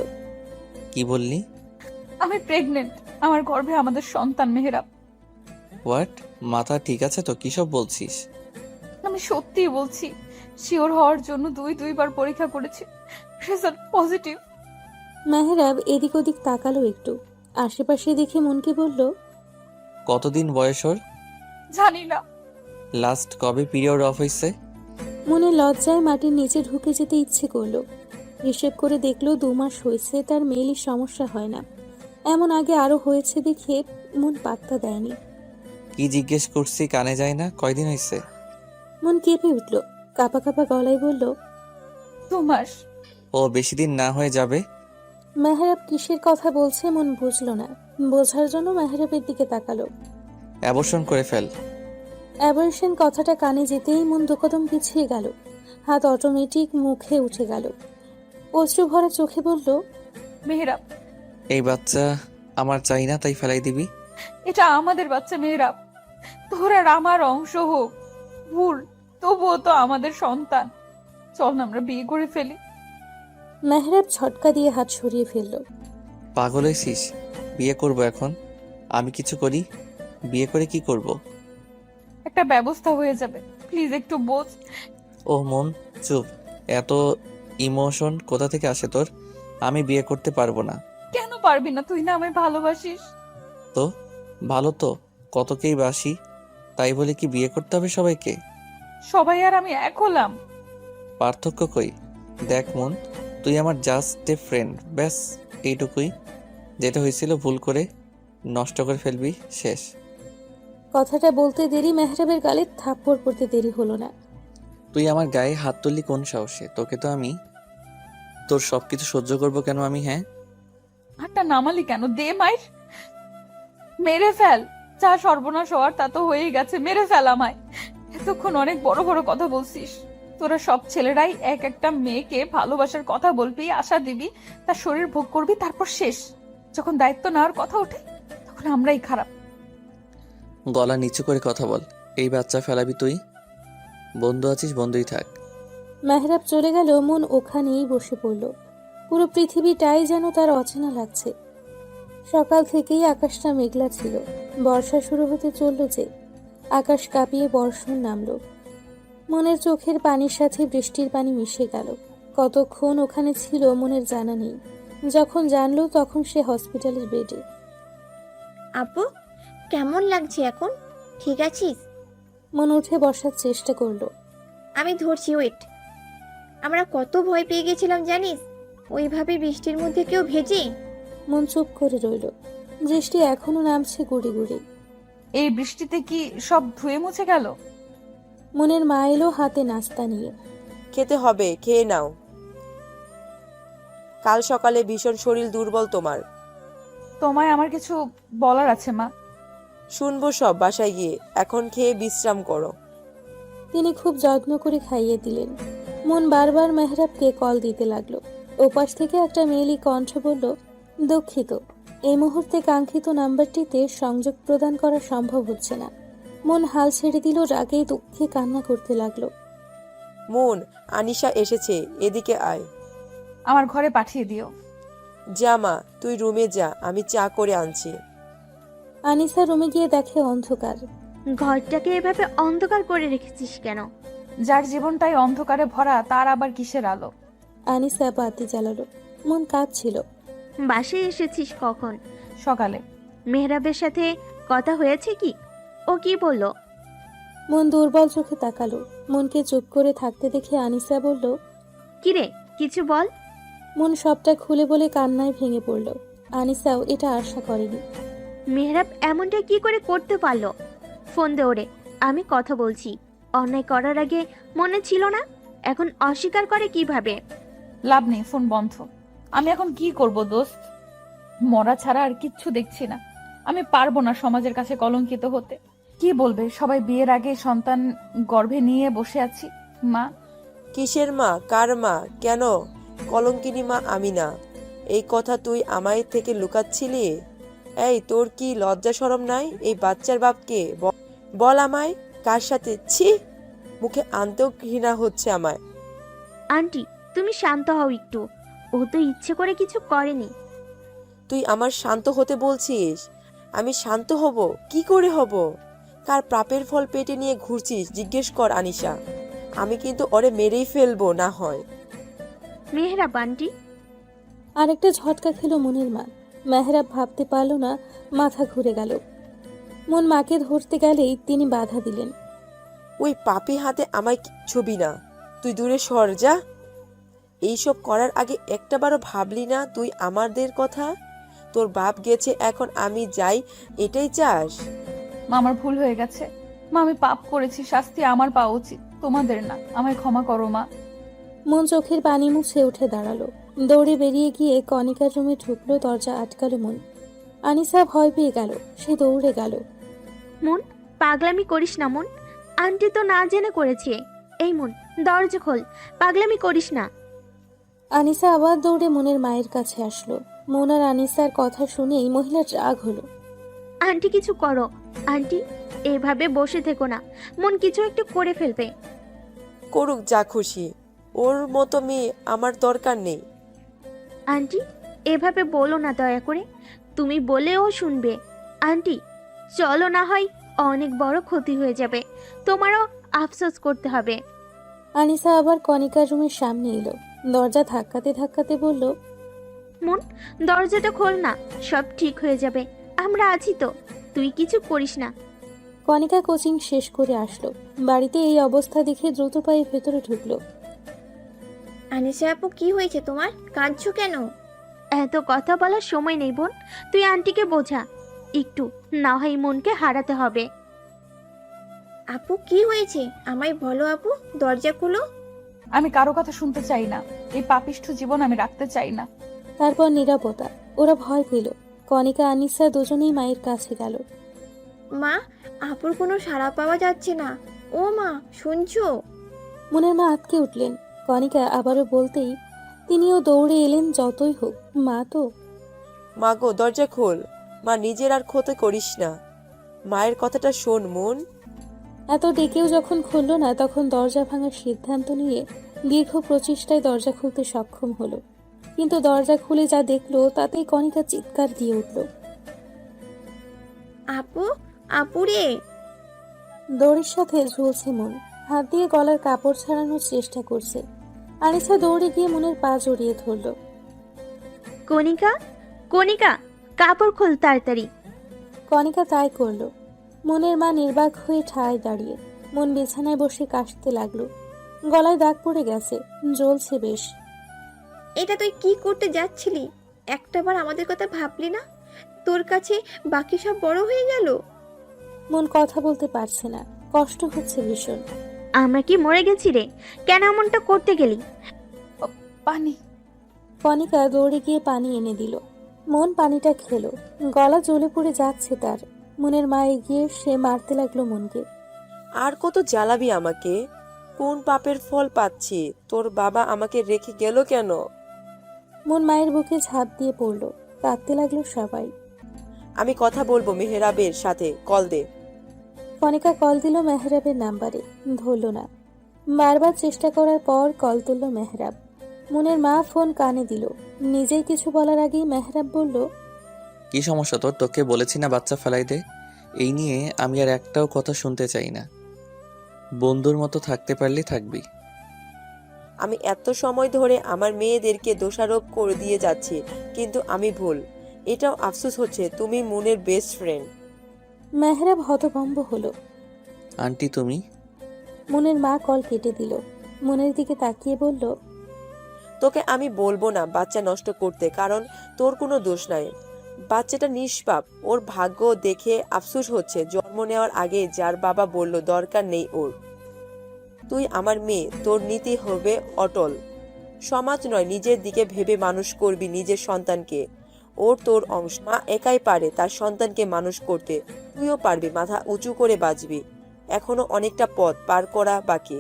কি বললি? আমি প্রেগনেন্ট। আমার গর্ভে আমাদের সন্তান মেহরাব। হোয়াট? মাথা ঠিক আছে তো? কিসব বলছিস? আমি সত্যিই বলছি। শিওর হওয়ার জন্য দুইবার পরীক্ষা করেছি, রেজাল্ট পজিটিভ। মেহরাব এদিক ওদিক তাকালো একটু। আশেপাশে দেখে মনকে বলল, কতদিন বয়স ওর? জানি না। লাস্ট কবে পিরিয়ড অফ হয়েছে? মনে লজ্জায় মাটির নিচে ঢুকে যেতে ইচ্ছে করলো। হিসেব করে দেখলো 2 মাস হয়েছে তার মেয়েলি সমস্যা হয় না। এমন আগে আরো হয়েছে দেখে মন পাত্তা দেয়নি। কি জিজ্ঞেস করছি কানে যায় না? কয়দিন হয়েছে? মন কেঁপে উঠল, কাঁপা কাঁপা গলায় বলল, 2 মাস। ও বেশি দিন না হয়ে যাবে। মেহরাব কিসের কথা বলছে মন বুঝলো না। বোঝার জন্য মেহরাবের দিকে তাকালো। অ্যাবর্শন করে ফেল। অ্যাবর্শন কথাটা কানে যেতেই মন 2 কদম পিছিয়ে গেল। হাত অটোমেটিক মুখে উঠে গেল। অশ্রু ভরা চোখে বলল, মেহরাব, এই বাচ্চা আমার চাই না তাই ফেলাই দিবি? এটা আমাদের বাচ্চা মেহরাব। তোর আর আমার অংশ হোক ভুল, তবুও তো আমাদের সন্তান। চল না আমরা বিয়ে করে ফেলি। মেহরাব ঝটকা দিয়ে হাত সরিয়ে ফেলল। পাগল হয়েছিস? বিয়ে করব এখন? আমি কিছু করি? বিয়ে করে কি করব? একটা ব্যবস্থা হয়ে যাবে, প্লিজ একটু বোঝ। ও মন চুপ। এত ইমোশন কোথা থেকে আসে তোর? আমি বিয়ে করতে পারবো না। কেন পারবি না? তুই না আমায় ভালোবাসিস। তো ভালো তো কতকেই বাসি, তাই বলে কি বিয়ে করতে হবে সবাইকে? সবাই আর আমি এক হলাম। পার্থক্য কই? দেখ মন, তুই আমার জাস্ট এ ফ্রেন্ড, ব্যাস এইটুকুই। যেটা হয়েছিল ভুল করে নষ্ট করে ফেলবি, শেষ। কথাটা বলতে দেরি মেহরাবের গালে থাপ্পড় পড়তে দেরি হলো না। তুই আমার গায়ে হাত তুললি কোন সাহসে? তোকে তো আমি তোর সবকিছু সহ্য করব কেন আমি? হ্যাঁ, হাতটা নামালি কেন? দে মাইর, মেরে ফেল। যা সর্বনাশ হওয়ার তা তো হয়েই গেছে, মেরে ফেল আমায়। এতক্ষণ অনেক বড় বড় কথা বলছিস। তোরা সব ছেলেরাই এক একটা মেয়েকে ভালোবাসার কথা বলবি, আশা দিবি, তার শরীর ভোগ করবি, তারপর শেষ। যখন দায়িত্ব নেওয়ার কথা ওঠে তখন আমরাই খারাপ। গলা নিচু করে কথা বল। এই বাচ্চা ফেলাবি তুই? বন্ধু আছিস, বন্ধুই থাক। মেহরাব চলে গেল, মন ওখানেই বসে পড়ল। পুরো পৃথিবীটাই যেন তার অচেনা লাগছে। সকাল থেকেই আকাশটা মেঘলা ছিল। বর্ষা শুরু হতে চলল যে আকাশ কাঁপিয়ে বর্ষণ নামলো। মনের চোখের পানির সাথে বৃষ্টির পানি মিশে গেল। কতক্ষণ ওখানে ছিল মনের জানা নেই। যখন জানলো তখন সে হসপিটালের বেডে। আপু, কেমন লাগছে এখন? ঠিক আছিস? মন উঠে বসার চেষ্টা করলো। আমি ধরছি, ওয়েট। আমরা কত ভয় পেয়ে গেছিলাম জানিস? ওইভাবে বৃষ্টির মধ্যে কেউ ভেজে। মন চুপ করে রইল। বৃষ্টি এখনো নামছে গুড়ি গুড়ি। এই বৃষ্টিতে কি সব ধুয়ে মুছে গেল? মনের মা এলো হাতে নাস্তা নিয়ে। খেতে হবে, খেয়ে নাও। কাল সকালে ভীষণ শরীর দুর্বল তোমার। তোমায় আমার কিছু বলার আছে মা। শুনবো সব বাসায় গিয়ে। এখন খেয়ে বিশ্রাম করো। তিনি খুব যত্ন করে খাইয়ে দিলেন। মন বারবার মেহরাবকে কল দিতে লাগলো। ওপাশ থেকে একটা মেয়েলি কণ্ঠ বলল, দুঃখিত, এই মুহূর্তে কাঙ্ক্ষিত নাম্বারটিতে সংযোগ প্রদান করা সম্ভব হচ্ছে না। মন হাল ছেড়ে দিল, রাগে দুঃখে কান্না করতে লাগলো। মন, আনিশা এসেছে, এদিকে আয়। আমার ঘরে পাঠিয়ে দিও। যা মা, তুই রুমে যা, আমি চা করে আনছি। আনিসা রুমে গিয়ে দেখে অন্ধকার। ঘরটাকে এভাবে অন্ধকার করে রেখেছিস কেন? যার জীবনটাই অন্ধকারে ভরা তার আবার কিসের আলো? আনিসা বাতি জ্বালালো। মন কাঁদছিল। বাসায় এসেছিস কখন? সকালে। মেহরাবের সাথে কথা হয়েছে কি? ও কি বললো? মন দুর্বল চোখে তাকালো। মনকে চুপ করে থাকতে দেখে আনিসা বলল, কিরে, কিছু বল। মন সবটা খুলে বলে কান্নায় ভেঙে পড়ল। আনিসাও এটা আশা করেনি। মেহরাব এমনটা কি করে করতে পারলো? ফোন দে ওরে, আমি কথা বলছি। অন্যায় করার আগে মনে ছিল না, এখন অস্বীকার করে কিভাবে? লাভ নেই, ফোন বন্ধ। আমি এখন কি করব দোস্ত? মরা ছাড়া আর কিচ্ছু দেখছি না। আমি পারবো না সমাজের কাছে কলঙ্কিত হতে। কি বলবে সবাই? বিয়ের আগে সন্তান গর্ভে নিয়ে বসে আছি। মা, কিসের মা? কার মা? কেন? কলঙ্কিনী মা আমি না। এই কথা তুই আমায় থেকে লুকাচ্ছিলি? এই, তোর কি লজ্জা শরম নাই? এই বাচ্চার বাপকে বল আমায়। কার সাথে? ছি, মুখে আনতেও ঘৃণা হচ্ছে আমায়। আন্টি, তুমি শান্ত হও একটু। ও তো ইচ্ছে করে কিছু করেনি। তুই আমার শান্ত হতে বলছিস? আমি শান্ত হব? কি করে হব? কার পাপের ফল পেটে নিয়ে ঘুরছিস জিজ্ঞেস কর আনিশা। আমি কিন্তু ওরে মেরেই ফেলবো না হয়। মেহরাব আন্টি। আরেকটা ঝটকা খেলো মনের মা। মেহরাব ভাবতে পারল না, মাথা ঘুরে গেল। মন মাকে ধরতে গেলেই তিনি বাধা দিলেন। ওই পাপি হাতে আমায় ছবি না, তুই দূরে সর যা। এইসব করার আগে একটাবারও ভাবলি না তুই আমাদের কথা? তোর বাপ গেছে, এখন আমি যাই, এটাই চাস? মা আমার ভুল হয়ে গেছে। মা আমি পাপ করেছি, শাস্তি আমার পাওয়া উচিত, তোমাদের না। আমায় ক্ষমা করো মা। মন চোখের পানি মুছে উঠে দাঁড়ালো। দৌড়ে বেরিয়ে গিয়ে কণিকার রুমে ঢুকলো, দরজা আটকালো মন। আনিসা ভয় পেয়ে গেল, সে দৌড়ে গেল। মন, পাগলামি করিস না মন, আন্টি তো না জেনে করেছে। এই মন, দরজা খোল, পাগলামি করিস না। আনিসা আবার দৌড়ে মনের মায়ের কাছে আসলো। মন আর আনিসার কথা শুনেই মহিলার রাগ হলো। আন্টি কিছু করো, আন্টি এভাবে বসে থেকো না, মন কিছু একটু করে ফেলবে। করুক যা খুশি, ওর মতো মেয়ে আমার দরকার নেই। আন্টি এভাবে বলো না দয়া করে, তুমি বলেও শুনবে। আন্টি চলো, না হয় অনেক বড় ক্ষতি হয়ে যাবে, তোমারও আফসোস করতে হবে। আনিসা আবার কণিকার রুমের সামনে এলো, দরজা ধাক্কাতে ধাক্কাতে বলল, মন দরজাটা খোল না, সব ঠিক হয়ে যাবে, আমরা আছি তো, তুই কিছু করিস না। কণিকা কোচিং শেষ করে আসলো। বাড়িতে এই অবস্থা দেখে দ্রুত পায়ে ভেতরে ঢুকলো। আনিসা আপু কি হয়েছে তোমার, কাঁদছো কেন? এত কথা বলার সময় নেই বোন, তুই আন্টিকে বোঝা একটু, না হয় মনকে হারাতে হবে। আপু কি হয়েছে আমায় বলো আপু, দরজা খুলো। আমি কারো কথা শুনতে চাই না, এই পাপিষ্ঠ জীবন আমি রাখতে চাই না। তারপর নীরবতা। ওরা ভয় পেল। কণিকা আনিসা দুজনেই মায়ের কাছে গেল। মা, আপুর কোনো সাড়া পাওয়া যাচ্ছে না। ও মা, শুনছো? মনের মা আটকে উঠলেন। কণিকা আবারও বলতেই তিনিও দৌড়ে এলেন। যতই হোক মা তো। মা গো, দরজা খোল। মা, নিজের আর ক্ষতি করিস না, মায়ের কথাটা শোন মন। এত ডেকেও যখন খুলল না, তখন দরজা ভাঙার সিদ্ধান্ত নিয়ে দীর্ঘ প্রচেষ্টায় দরজা খুলতে সক্ষম হলো। কিন্তু দরজা খুলে যা দেখলো তাতেই কণিকা চিৎকার দিয়ে উঠল। আপু, আপুরে। দড়ির সাথে ঝুলছে মন, হাত দিয়ে গলার কাপড় ছাড়ানোর চেষ্টা করছে। আনিসা দৌড়ে গিয়ে মনের পা জড়িয়ে ধরল। কণিকা, কণিকা, কাপড় খোল তাড়াতাড়ি। কণিকা তাই করলো। মনের মা নির্বাক হয়ে ঠায় দাঁড়িয়ে। মন বিছানায় বসে কাশতে লাগলো। গলায় দাগ পড়ে গেছে, জ্বলছে বেশ। এটা তুই কি করতে যাচ্ছিলি? একটাবার আমাদের কথা ভাবলি না? তোর কাছে বাকি সব বড় হয়ে গেল। মন কথা বলতে পারছে না, কষ্ট হচ্ছে ভীষণ। আমরা কি মরে গেছি রে? কেন এমনটা করতে গেলি? পানি। কণিকা দৌড়ে গিয়ে পানি এনে দিল। মন পানিটা খেলো। গলা জ্বলে পড়ে যাচ্ছে তার। মনের মা এগিয়ে সে মারতে লাগলো মনকে। আর কত জ্বালাবি আমাকে? কোন পাপের ফল পাচ্ছি? তোর বাবা আমাকে রেখে গেল কেন? মন মায়ের বুকে ঝাঁপ দিয়ে পড়লো। কাঁদতে লাগলো সবাই। আমি কথা বলবো মেহরাবের সাথে, কল দে। কণিকা কল দিল মেহরাবের নাম্বারে, ধরল না। বারবার চেষ্টা করার পর কল তুলল মেহরাব। মনের মা ফোন কানে দিল। নিজেই কিছু বলার আগেই মেহরাব বলল, কি সমস্যা তোর? তোকে বলেছি না বাচ্চা ফেলাই দে। এই নিয়ে আমি আর একটাও কথা শুনতে চাই না। বন্ধুর মতো থাকতে পারলে থাকবি। আমি এত সময় ধরে আমার মেয়েদেরকে দোষারোপ করে দিয়ে যাচ্ছি, কিন্তু আমি ভুল। এটাও আফসোস হচ্ছে তুমি মনের বেস্ট ফ্রেন্ড। মেহরাব হতভম্ব হলো। আন্টি তুমি? মনের মা কল কেটে দিল। মনের দিকে তাকিয়ে বলল, তোকে আমি বলবো না বাচ্চা নষ্ট করতে, কারণ তোর কোনো দোষ নাই। বাচ্চাটা নিষ্পাপ, ওর ভাগ্য দেখে আফসোস হচ্ছে জন্ম নেওয়ার আগে যার বাবা বলল দরকার নেই ওর। তুই আমার মেয়ে, তোর নীতি হবে অটল। সমাজ নয়, নিজের দিকে ভেবে মানুষ করবি নিজের সন্তানকে। ওর তোর অংশ। মা একাই পারে তার সন্তানকে মানুষ করতে, তুইও পারবি। মাথা উঁচু করে বাঁচবি, এখনো অনেকটা পথ পার করা বাকি।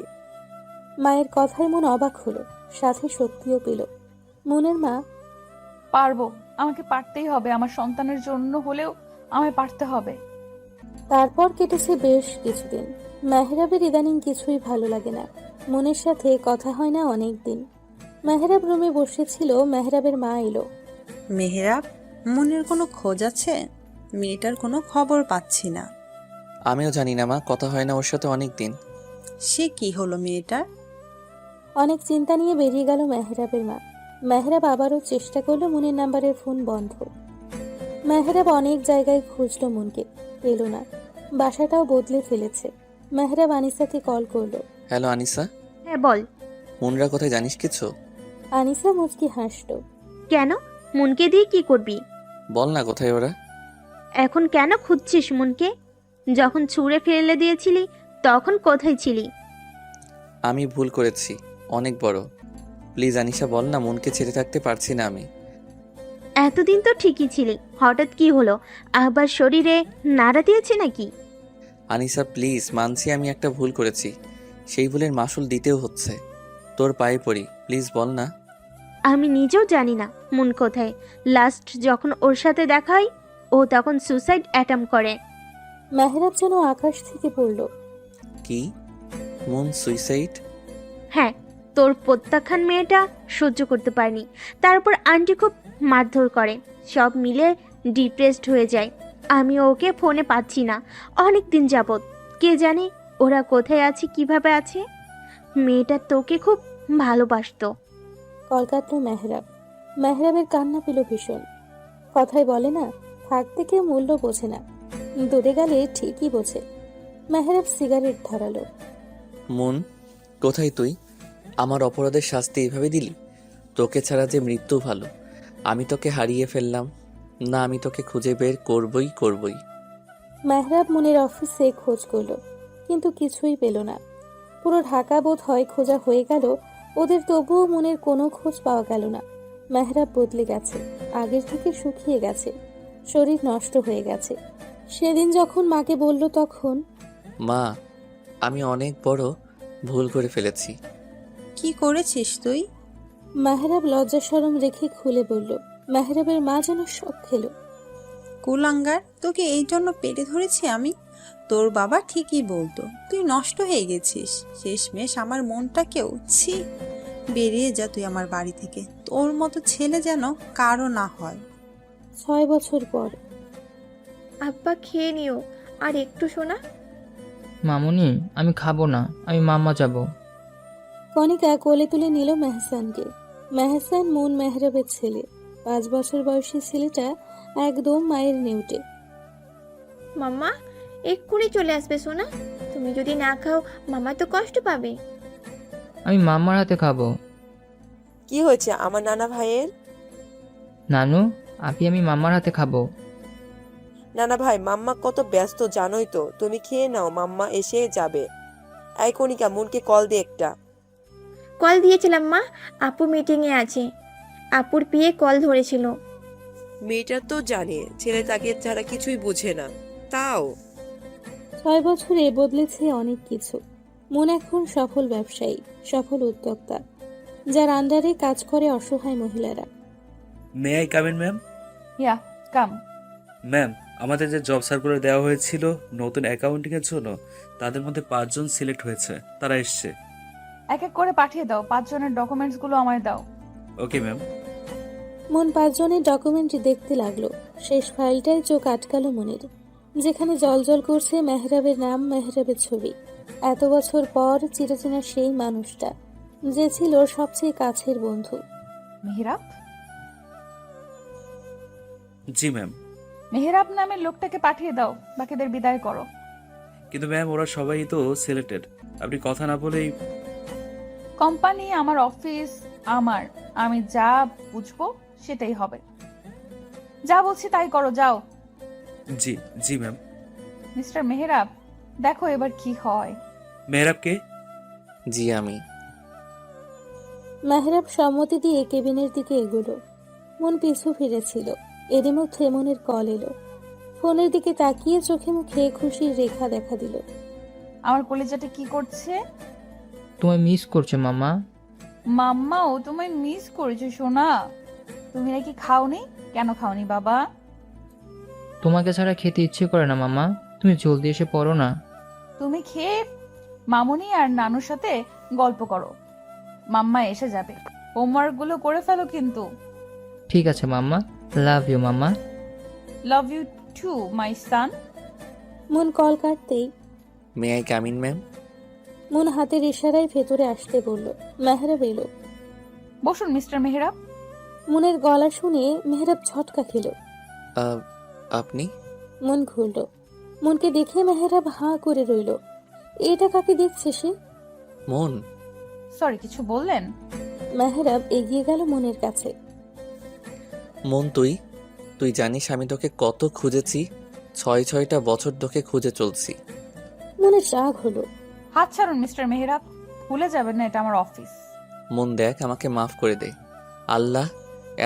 মায়ের কথায় মন অবাক হলো, সাথে শক্তিও পেল। মনের মা, পারবো, আমাকে পারতেই হবে, আমার সন্তানের জন্য হলেও আমায় পারতে হবে। তারপর কেটেছে বেশ কিছুদিন। মেহরাবের ইদানিং কিছুই ভালো লাগে না। মনের সাথে কথা হয় না অনেক দিন। মেহরাব রুমে বসেছিল, মেহরাবের মা এলো। মেহরাব, মনের কোনো খোঁজ আছে? মেয়েটার কোনো খবর পাচ্ছি না। আমিও জানি না মা, কথা হয় না ওর সাথে অনেক দিন। সে কি হলো মেয়েটার? অনেক চিন্তা নিয়ে বেরিয়ে গেল মেহরাবের মা। মেহরাব আবারও চেষ্টা করলো, মনের নাম্বারের ফোন বন্ধ। মেহরাব অনেক জায়গায় খুঁজলো মনকে, পেল না। বাসাটাও বদলে ফেলেছে। মেহরাব আনিসাকে কল করলো। হ্যালো আনিসা, হ্যাঁ বল। মুনরা কোথায় জানিস কিছু? আনিসা মুচকি হাসলো। কেন? মুনকে দিয়ে কি করবি? বল না কোথায় ওরা। এখন কেন খুঁজছিস মুনকে? যখন ছুঁড়ে ফেলে দিয়েছিলি তখন কোথায় ছিলি? আমি ভুল করেছি, অনেক বড়। প্লিজ আনিসা বল না, মনকে ছেড়ে থাকতে পারছি না আমি। এতদিন তো ঠিকই ছিলি, হঠাৎ কি হলো? আবার শরীরে নাড়া দিয়েছে নাকি? আনিসা প্লিজ, মানছি আমি একটা ভুল করেছি, সেই ভুলের মাসুল দিতেও হচ্ছে। তোর পায়ে পড়ি, প্লিজ বল না। আমি নিজেও জানি না মুন কোথায়। লাস্ট যখন ওর সাথে দেখা হয় ও তখন সুসাইড অ্যাটেম্প করে। মেহরাব যেন আকাশ থেকে পড়ল। কি? Moon suicide? হ্যাঁ, তোর প্রত্যাখ্যান মেয়েটা সহ্য করতে পারেনি। তারপর আন্টি খুব মারধর করে, সব মিলে ডিপ্রেসড হয়ে যায়। আমি ওকে ফোনে পাচ্ছি না অনেক দিন যাবৎ। কে জানে ওরা কোথায় আছে, কিভাবে আছে। মেয়েটা তোকে খুব ভালোবাসতো। কল কাটল মেহরাব। মেহরাবের কান্না পেল ভীষণ। কথায় বলে না, থাকতে কেউ মূল্য বোঝে না, দূরে গেলে ঠিকই বোঝে। মেহরাব সিগারেট ধরালো। মুন, কোথায় তুই? আমার অপরাধের শাস্তি এইভাবে দিলি? তোকে ছাড়া যে মৃত্যু ভালো। আমি তোকে হারিয়ে ফেললাম না, আমি তোকে খুঁজে বের করবই। মেহরাব মুনের অফিসে খোঁজ করলো, কিন্তু কিছুই পেল না। পুরো ঢাকা বোধ হয় খোঁজা হয়ে গেল ওদের, তবুও মুনের কোনো খোঁজ পাওয়া গেল না। মেহরাব বদলে গেছে, আগের থেকে শুকিয়ে গেছে, শরীর নষ্ট হয়ে গেছে। সেদিন যখন মাকে বলল তখন, মা, আমি অনেক বড় ভুল করে ফেলেছি। কি করেছিস তুই? মেহরাব লজ্জা শরম রেখে খুলে বলল। মেহরাবের মা যেন সব খেলো। কুলাঙ্গার, তোকে এই জন্য পেটে ধরেছি আমি? তোর বাবা ঠিকই বলতো, তুই নষ্ট হয়ে গেছিস। শেষমেশ আমার মনটাকেও ছি। বেরিয়ে যা তুই আমার বাড়ি থেকে। তোর মতো ছেলে যেন কারো না হয়। 6 বছর পর। আব্বা খেয়ে নিও, আর একটু শোনা। মামুনি, আমি খাবো না, আমি মাম্মা যাব। কণিকা কোলে তুলে নিল মেহসানকে। মেহসান মুন মেহরাবের ছেলে। 5 বছর বয়সী ছেলেটা একদম মায়ের নেউটে। মাম্মা এক্ষুনি চলে আসবে সোনা। তুমি যদি না খাও মামা তো কষ্ট পাবে। আমি মাম্মার হাতে খাবো। কি হয়েছে আমার নানা ভাইয়ের? নানু, আমি মাম্মার হাতে খাবো। নানা ভাই, মাম্মা কত ব্যস্ত জানোই তো। তুমি খেয়ে নাও, মাম্মা এসে যাবে। এই কণিকা, মুনকে কল দে একটা। কল দিয়েছিলাম মা, আপু মিটিংয়ে আছে। আপুর পিয়ে কল ধরেছিল। মেয়েটা তো জানে ছেলে তাকে ছাড়া কিছুই বোঝে না, তাও 6 বছরে বদলেছে অনেক কিছু। মুন এখন সফল ব্যবসায়ী, সফল উদ্যোক্তা, যার আন্ডারে কাজ করে অসহায় মহিলারা। May I come in ma'am? Yeah come. Ma'am, আমাদের যে জব সার্কুলার দেওয়া হয়েছিল নতুন অ্যাকাউন্টিং এর জন্য, তাদের মধ্যে 5 জন সিলেক্ট হয়েছে। তারা এসছে। এক এক করে পাঠিয়ে দাও, 5 জনের ডকুমেন্টস গুলো আমায় দাও। Okay ma'am. মন 5 জনের ডকুমেন্ট দেখতে লাগলো। শেষ ফাইলটায় চোখ আটকালো মনের, যেখানে জলজল করছে মেহরাবের নাম, মেহরাবের ছবি। এত বছর পর চিরচেনা সেই মানুষটা, যে ছিল সবচেয়ে কাছের বন্ধু। মেহরাব? জি ম্যাম। মেহরাব নামের লোকটাকে পাঠিয়ে দাও, বাকিদের বিদায় করো। কিন্তু ম্যাম, ওরা সবাই তো সিলেক্টেড। আপনি কথা না বলেই। কোম্পানি আমার অফিস আমার, আমি যা বুঝবো সেটাই হবে। যা বলছি তাই করো, যাও। জি জি ম্যাম। মিস্টার মেহরাব, দেখো এবার কি হয়। মেহরাবকে? জি আমি। মেহরাব সম্মতি দিয়ে কেবিনের দিকে এগোলো। মন পিছু ফিরেছিল। এরই মধ্যে মনের কল এলো। ফোনের দিকে তাকিয়ে চোখে মুখে খুশির রেখা দেখা দিল। আমার কলেজাটা কি করছে? তোমায় মিস করছে মাম্মা। মাম্মাও তোমায় মিস করেছে সোনা। তুমি নাকি খাওনি? কেন খাওনি বাবা? তোমাকে ছাড়া খেতে ইচ্ছে করে না মাম্মা, তুমি জলদি এসে পড়ো না। তুমি খেয়ে মামুনি আর নানুর সাথে গল্প করো, মাম্মা এসে যাবে। হোমওয়ার্ক গুলো করে ফেলো কিন্তু। ঠিক আছে mamma, love you mamma. Love you too my son. মন কল কাটতেই may I come in ma'am? মন হাতের ইশারায় ভেতরে আসতে বলল। মেহরাব এলো। বসুন মিস্টার মেহরাব। মনের গলা শুনে মেহরাব ঝটকা খেল। আপনি? মন ঘুরল। মনকে দেখে মেহরাব হাঁ করে রইল। এটা কাকে দেখছে সে? মন, সরি, কিছু বললেন? মেহরাব এগিয়ে গেল মনের কাছে। মন তুই জানিস আমি তোকে কত খুঁজেছি? 6টা বছর তোকে খুঁজে চলছি। মনের রাগ হলো। হাত ছাড়ুন মিস্টার মেহরাব, ভুলে যাবেন না এটা আমার অফিস। মন দেখ, আমাকে মাফ করে দে। আল্লাহ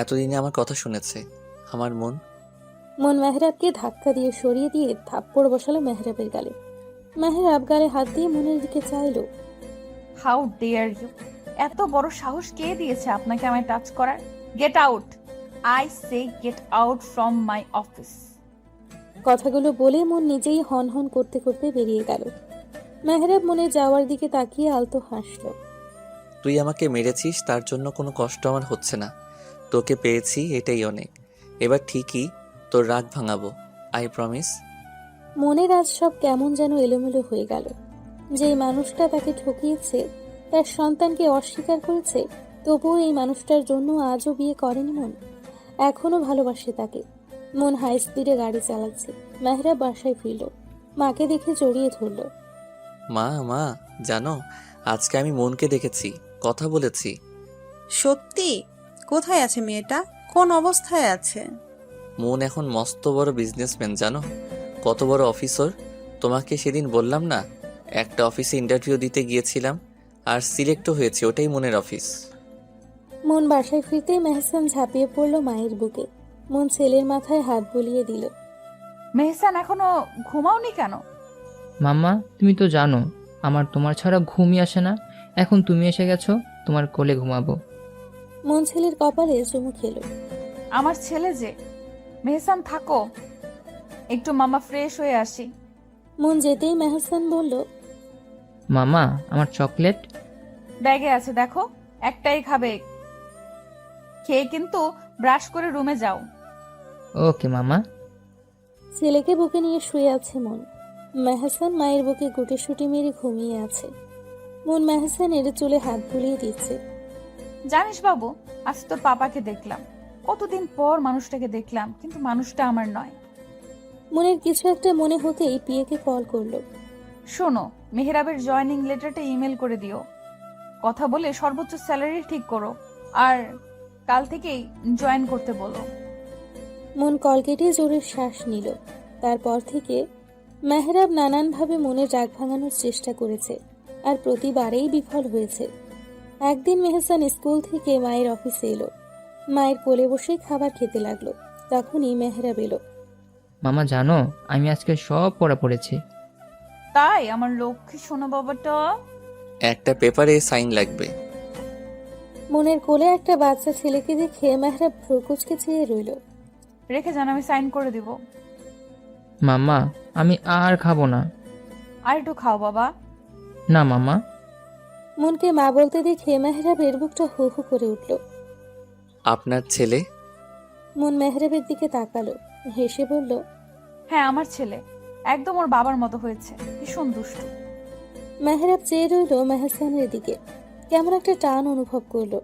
এতদিনে আমার কথা শুনেছে। আমার মন। মন মেহরাবকে ধাক্কা দিয়ে সরিয়ে দিয়ে থাপ্পড় বসালো মেহরাবের গালে। মেহরাব গালে হাত দিয়ে মনের দিকে চাইলো। How dare you! এত বড় সাহস কে দিয়েছে আপনাকে আমায় টাচ করার? Get out! I say get out from my office. কথাগুলো বলে মন নিজেই হন হন করতে করতে বেরিয়ে গেল। মেহরাব মনে যাওয়ার দিকে তাকিয়ে আলতো হাসলো। তুই আমাকে মেরেছিস, তার জন্য কোনো কষ্ট আমার হচ্ছে না। তোকে পেয়েছি, এটাই অনেক। এবার ঠিকই তোর রাগ ভাঙাবো, আই প্রমিস। মনের আজ সব কেমন যেন এলোমেলো হয়ে গেল। যেই মানুষটা তাকে ঠকিয়েছে, তার সন্তানকে অস্বীকার করেছে, তবুও এই মানুষটার জন্য আজও বিয়ে করেনি মন। এখনো ভালোবাসে তাকে। মন হাই স্পিডে গাড়ি চালাচ্ছে। মেহরাব বাসায় ফিরল। মাকে দেখে জড়িয়ে ধরল। মা জানো, আজকে আমি মনকে দেখেছি, কথা বলেছি। সত্যি? কোথায় আছে মেয়েটা? কোন অবস্থায় আছে? মন এখন মস্ত বড় বিজনেসম্যান, জানো? কত বড় অফিসার। তোমাকে সেদিন বললাম না, একটা অফিসে ইন্টারভিউ দিতে গিয়েছিলাম আর সিলেক্টও হয়েছে, ওটাই মনের অফিস। মন বাসায় ফিরতেই মেহসান ঝাঁপিয়ে পড়ল মায়ের বুকে। মন ছেলের মাথায় হাত বুলিয়ে দিল। মেহসান, এখনো ঘুমাওনি কেন? মাম্মা, তুমি তো জানো আমার তোমার ছাড়া ঘুমই আসে না। এখন তুমি এসে গেছো, তোমার কোলে ঘুমাবো। মন ছেলের কপালে চুমু খেলো। আমার ছেলে যে। মেহসান থাকো, একটু মামা ফ্রেশ হয়ে আসি। মন যেতেই মেহসান বলল, মামা, আমার চকলেট। ব্যাগে আছে, দেখো, একটাই খাবে। খেয়ে কিন্তু ব্রাশ করে রুমে যাও। ওকে মামা। ছেলেকে বুকে নিয়ে শুয়ে আছে মন। মেহসান মায়ের বুকে গুটিসুটি মেরে ঘুমিয়ে আছে। মন মেহসানের চুলে হাত বুলিয়ে দিচ্ছে। জানিস বাবু, আজ তোর পাপাকে দেখলাম। কতদিন পর মানুষটাকে দেখলাম, কিন্তু মানুষটা আমার নয়। মনের কিছু একটা মনে হতেই পিয়াকে কল করলো। শোনো, মেহরাবের জয়েনিং লেটারটা ইমেল করে দিও। কথা বলে সর্বোচ্চ স্যালারি ঠিক করো, আর কাল থেকেই জয়েন করতে বলো। মন কল কেটে জোরে শ্বাস নিল। তারপর থেকে মেহরাব নানানভাবে মনের রাগ ভাঙানোর চেষ্টা করেছে, আর প্রতিবারেই বিফল হয়েছে। একদিন মেহসান স্কুল থেকে মায়ের অফিসে এলো। মায়ের কোলে বসেই খাবার খেতে লাগলো। তখনই মেহরাব এলো। মামা জানো, আমি আজকে সব পড়া পড়েছি। তাই? আমার লক্ষ্মী শোনো বাবাটা। একটা পেপারে সাইন লাগবে। মনের কোলে একটা বাচ্চা ছেলেকে দেখে মেহরাব ভ্রুকুচকে চেয়ে রইল। রেখে যান, আমি সাইন করে দিব। মামা, আমি আর খাবো না। আর একটু খাও বাবা। না মামা। মনকে মা বলতে দেখে মেহরাবের বুকটা হু হু করে উঠল। আপনার ছেলে? মন মেহরাবের দিকে তাকালো, হেসে বলল, হ্যাঁ, আমার ছেলে। একদম ওর বাবার মতো হয়েছে, ভীষণ দুষ্টু। মেহরাব চেয়ে রইল মেহসানের দিকে। কেমন একটা টান অনুভব করলো।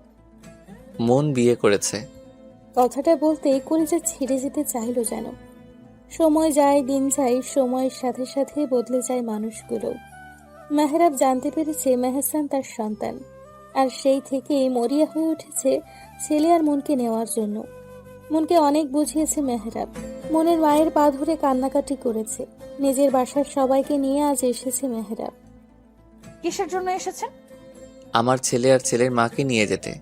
মন বিয়ে করেছে। কথাটা বলতেই কলিজা ছিঁড়ে যেতে চাইলো যেন। সময় যায়, দিন যায়, সময়ের সাথে সাথে বদলে যায় মানুষগুলো। মেহরাব জানতে পেরেছে মেহসান তার সন্তান, আর সেই থেকেই মরিয়া হয়ে উঠেছে ছেলে আর মনকে নেওয়ার জন্য। মনকে অনেক বুঝিয়েছে মেহরাব। মনের মায়ের পা ধরে কান্নাকাটি করেছে। নিজের বাসার সবাইকে নিয়ে আজ এসেছে মেহরাব। কিসের জন্য এসেছেন? আমার ছেলে আর ছেলের মাকে নিয়ে যেতে।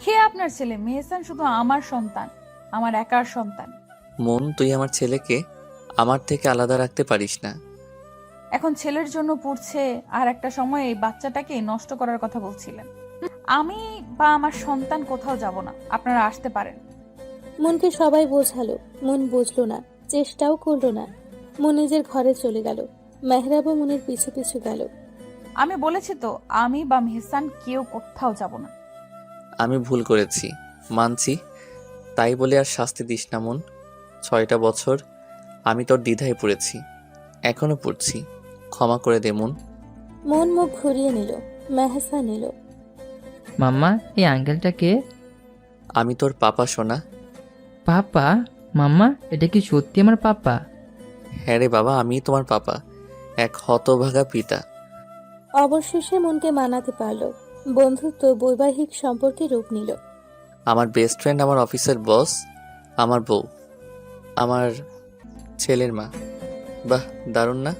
কে আপনার ছেলে? মেহসান শুধু আমার সন্তান, আমার একার সন্তান। মন, তুই আমার ছেলেকে আমার থেকে আলাদা রাখতে পারিস না। এখন ছেলের জন্য পড়ছে, আর একটা সময় এই বাচ্চাটাকে নষ্ট করার কথা বলছিলেন। আমি বা আমার সন্তান কোথাও যাব না, আপনারা আসতে পারেন। মনকে সবাই বোঝালো, মন বুঝলো না, চেষ্টাও করলো না। মন নিজের ঘরে চলে গেল। মেহরাবও মনের পিছু পিছু গেল। আমি বলেছি তো, আমি বা মেহসান কেউ কোথাও যাব না। আমি ভুল করেছি, মানছি। তাই বলে আর শাস্তি দিস না মন। 6টা বছর আমি তোর দ্বিধায় পড়েছি, এখনো পড়ছি। ক্ষমা করে দে মন। মন মুখ ঘুরিয়ে নিল। মেহসান এলো। মাম্মা, এই আঙ্কেলটা কে? আমি তোর পাপা সোনা। পাপা? মাম্মা, এটা কি সত্যি আমার পাপা? হ্যাঁ রে বাবা, আমি তোমার পাপা। এক হতভাগা পিতা। অবশেষে মনকে মানাতে পারল। বন্ধুত্ব বৈবাহিক সম্পর্কে রূপ নিল। আমার বেস্ট ফ্রেন্ড, আমার অফিসের বস, আমার বউ, আমার ছেলের মা। বাহ, দারুণ না?